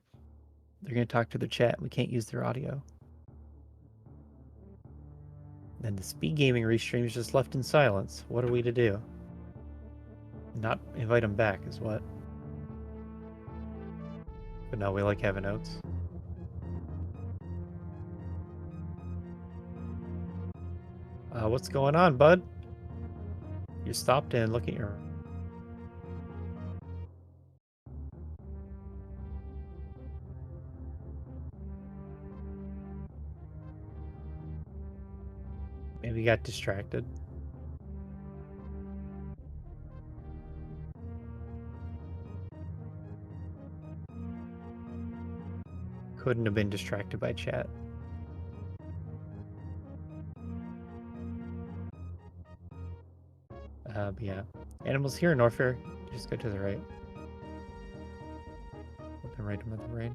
They're going to talk to the chat. We can't use their audio. Then the SpeedGaming Restream is just left in silence. What are we to do? Not invite them back is what. But no, we like having Oats. What's going on, bud? You stopped in. Look at your... Maybe got distracted. Couldn't have been distracted by chat. But yeah. Animals here in Norfair, just go to the right. Open right above the rain.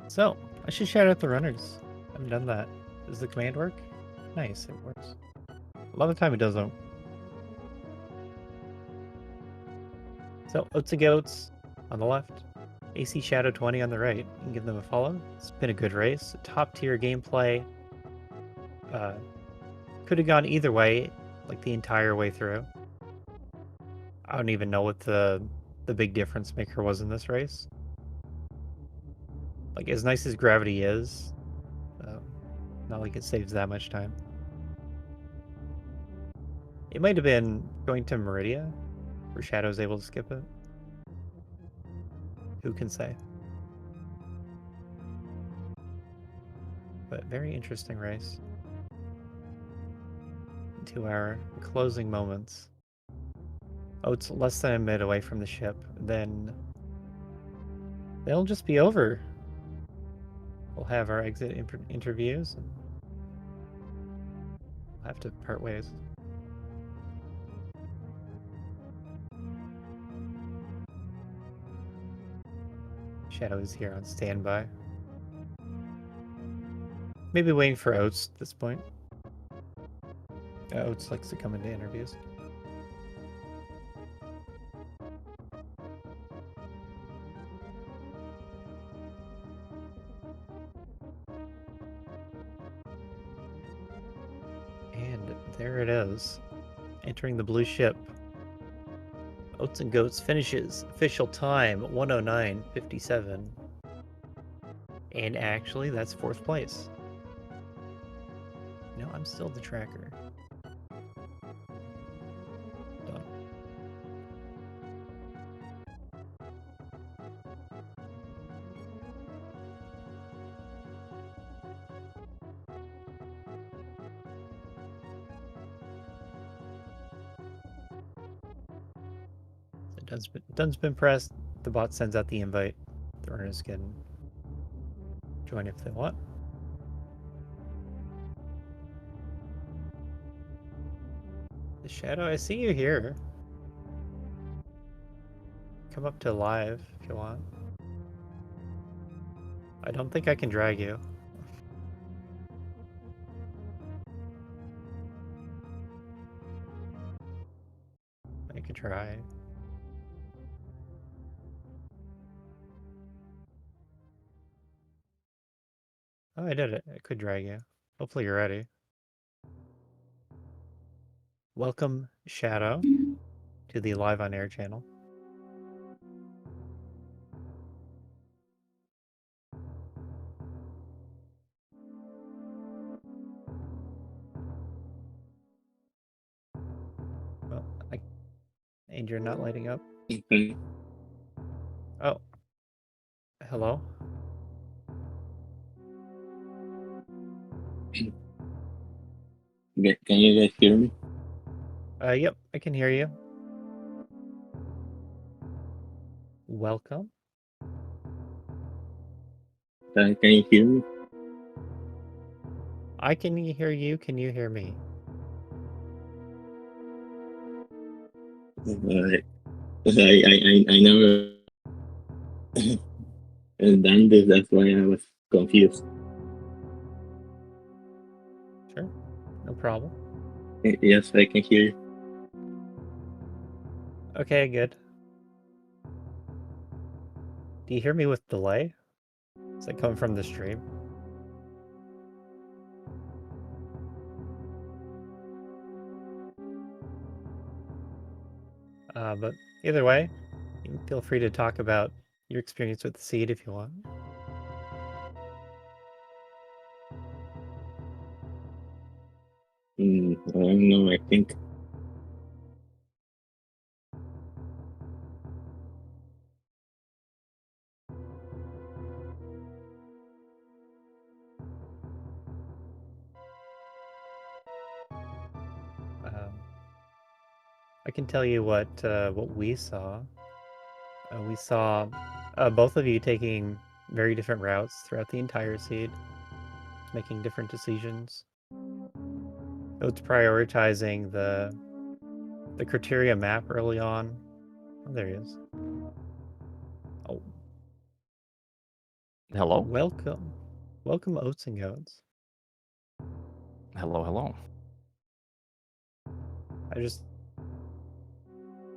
So, I should shout out the runners. I haven't done that. Does the command work? Nice, it works. A lot of the time it doesn't. So, Oats and Goats on the left. AC Shadow 20 on the right. You can give them a follow. It's been a good race. Top tier gameplay. Could have gone either way, like the entire way through. I don't even know what the big difference maker was in this race. Like, as nice as gravity is, Not like it saves that much time. It might have been going to Meridia, where Shadow's able to skip it. Who can say? But very interesting race. To our closing moments. Oh, it's less than a minute away from the ship. Then they'll just be over. We'll have our exit interviews and we'll have to part ways. Shadow is here on standby. Maybe waiting for Oates at this point. Oates likes to come into interviews. And there it is. Entering the blue ship. Oats and Goats finishes. Official time, 109.57. And actually, that's 4th place. No, I'm still the tracker. Done. Done's been pressed. The bot sends out the invite. The runners can join if they want. The Shadow, I see you here. Come up to live if you want. I don't think I can drag you. I could try. Oh, I did it. I could drag you. Hopefully you're ready. Welcome, Shadow, to the Live on Air channel. Well, and you're not lighting up? Okay. Oh. Hello? Can you guys hear me? Yep, I can hear you. Welcome. Can you hear me? I can hear you. Can you hear me? I never done this. That's why I was confused. Sure, no problem. Yes, I can hear you. Okay, good. Do you hear me with delay? Does that come from the stream? But either way, you can feel free to talk about your experience with the seed if you want. I don't know. I think I can tell you what we saw. We saw both of you taking very different routes throughout the entire seed, making different decisions. It's prioritizing the criteria map early on. Oh, there he is. Oh, Hello? welcome. Welcome, Oats and Goats. Hello, hello.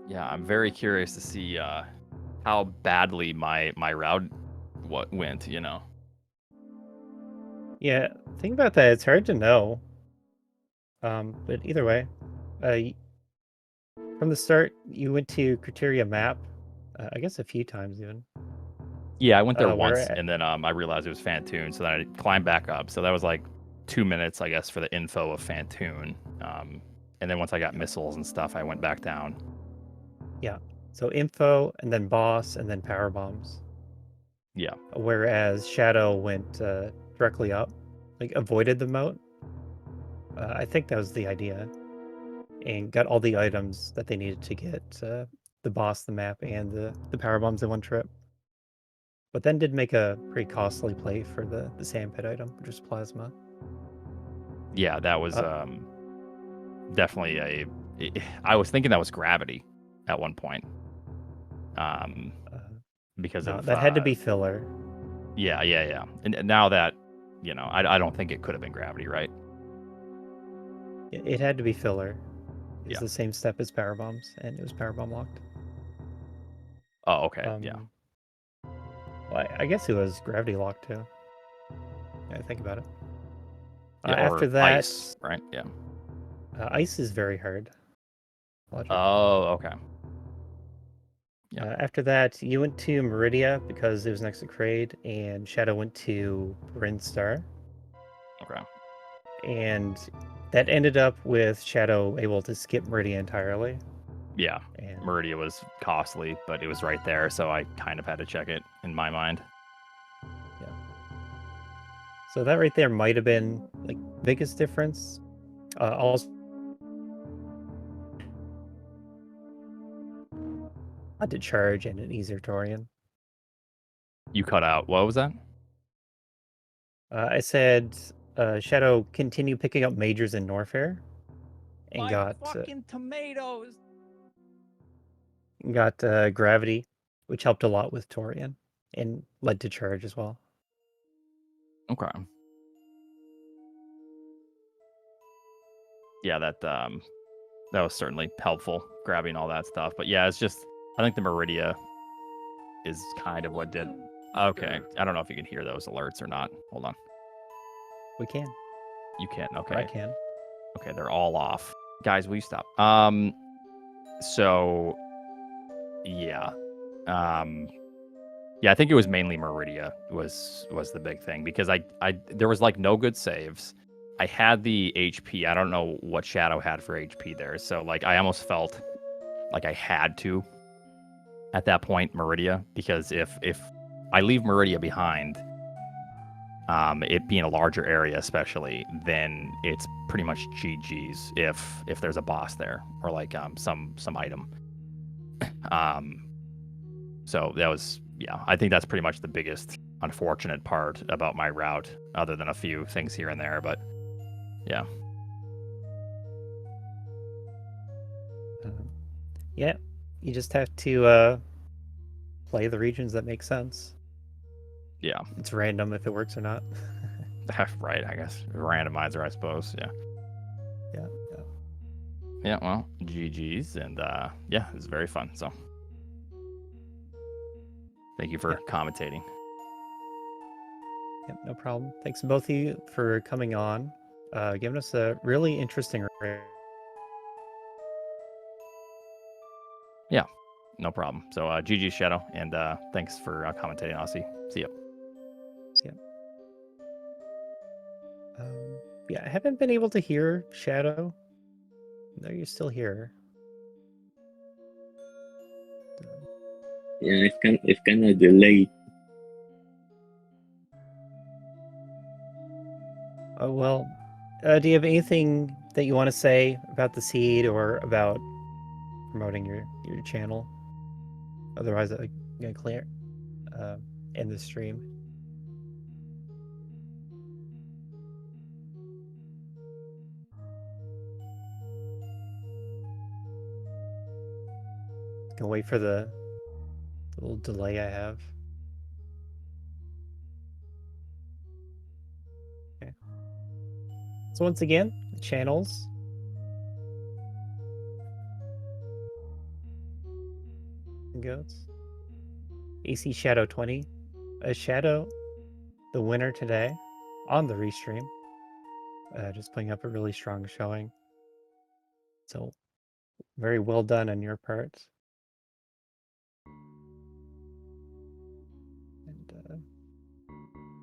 Yeah, I'm very curious to see how badly my route went, you know. Yeah, think about that. It's hard to know. But either way, from the start, you went to criteria map, I guess a few times even. Yeah, I went there once, and then I realized it was fan tuned, so then I climbed back up. So that was like 2 minutes, I guess, for the info of Fantoon. And then once I got missiles and stuff, I went back down. Yeah. So info, and then boss, and then power bombs. Yeah. Whereas Shadow went directly up, like avoided the moat. I think that was the idea, and got all the items that they needed to get the boss, the map, and the power bombs in one trip. But then did make a pretty costly play for the sandpit item, which was plasma. Yeah, that was definitely I was thinking that was gravity at one point. Because No, of that had to be filler. Yeah. And now that, I don't think it could have been gravity, right? It had to be filler. It's Yeah. the same step as power bombs, and it was power bomb locked. Oh, okay. Yeah. Well, I guess it was gravity locked too. Yeah, think about it. Yeah, After or that, ice, right? Yeah. ice is very hard. Logic. Oh, okay. Yeah. After that, you went to Meridia because it was next to Kraid, and Shadow went to Brinstar. Okay. And that ended up with Shadow able to skip Meridia entirely. Yeah. And Meridia was costly, but it was right there, so I kind of had to check it in my mind. yeah. So that right there might have been like biggest difference. Also, to charge and an easier Torian. You cut out. What was that? I said Shadow continue picking up majors in Norfair, and tomatoes. got gravity, which helped a lot with Torian and led to charge as well. Okay. Yeah, that was certainly helpful, grabbing all that stuff. But yeah, it's just I think the Meridia is kind of what did. Okay, I don't know if you can hear those alerts or not. Hold on. We can. You can. Okay. I can. Okay, they're all off. Guys, will you stop? So yeah. Yeah, I think it was mainly Meridia was the big thing because I there was like no good saves. I had the HP. I don't know what Shadow had for HP there. So like I almost felt like I had to at that point Meridia because if I leave Meridia behind, it being a larger area especially, then it's pretty much GG's if there's a boss there or like some item. So that was I think that's pretty much the biggest unfortunate part about my route, other than a few things here and there, but yeah. Yeah, you just have to play the regions that make sense. Yeah. It's random if it works or not. Right, I guess. Randomizer, I suppose. Yeah. Yeah. Yeah, well, GG's, and yeah, it was very fun. So thank you for commentating. Yep, no problem. Thanks to both of you for coming on, giving us a really interesting raid. Yeah, no problem. So GG's Shadow, and thanks for commentating, Aussie. See ya. Yep. Yeah, I haven't been able to hear Shadow. No, you're still here. Yeah, it's kind of delayed. Oh well. Do you have anything that you want to say about the seed or about promoting your channel? Otherwise, I'm gonna clear end the stream. Gonna wait for the little delay I have. Okay. So once again, the channels. Goats. AC Shadow 20. A Shadow, the winner today on the restream. Just putting up a really strong showing. So very well done on your part.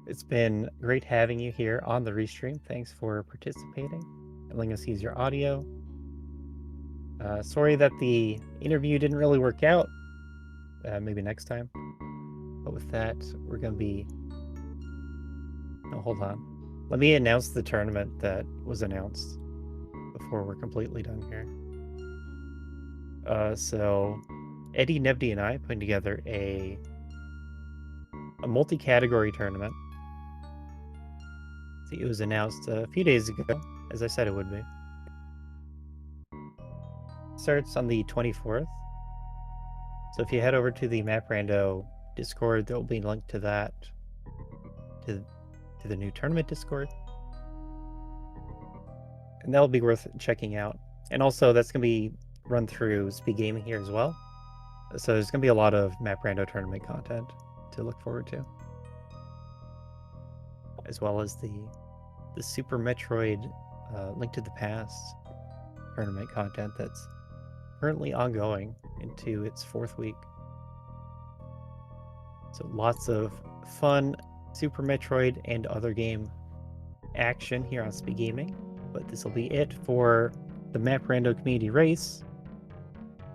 And It's been great having you here on the restream. Thanks for participating and letting us use your audio. Sorry that the interview didn't really work out. Maybe next time. But with that, we're going to be... Oh, hold on. Let me announce the tournament that was announced before we're completely done here. So Eddie, Nebdi, and I putting together a multi-category tournament. See, it was announced a few days ago, as I said it would be. Starts on the 24th. So if you head over to the Rando Discord, there will be a link to that, to the new tournament Discord. And that'll be worth checking out. And also, that's going to be run through SpeedGaming here as well. So there's going to be a lot of Rando tournament content to look forward to. As well as the Super Metroid Link to the Past tournament content that's currently ongoing into its 4th week. So lots of fun Super Metroid and other game action here on SpeedGaming. But this will be it for the Rando community race.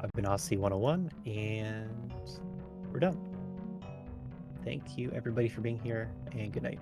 I've been Aussie101, and we're done. Thank you everybody for being here, and good night.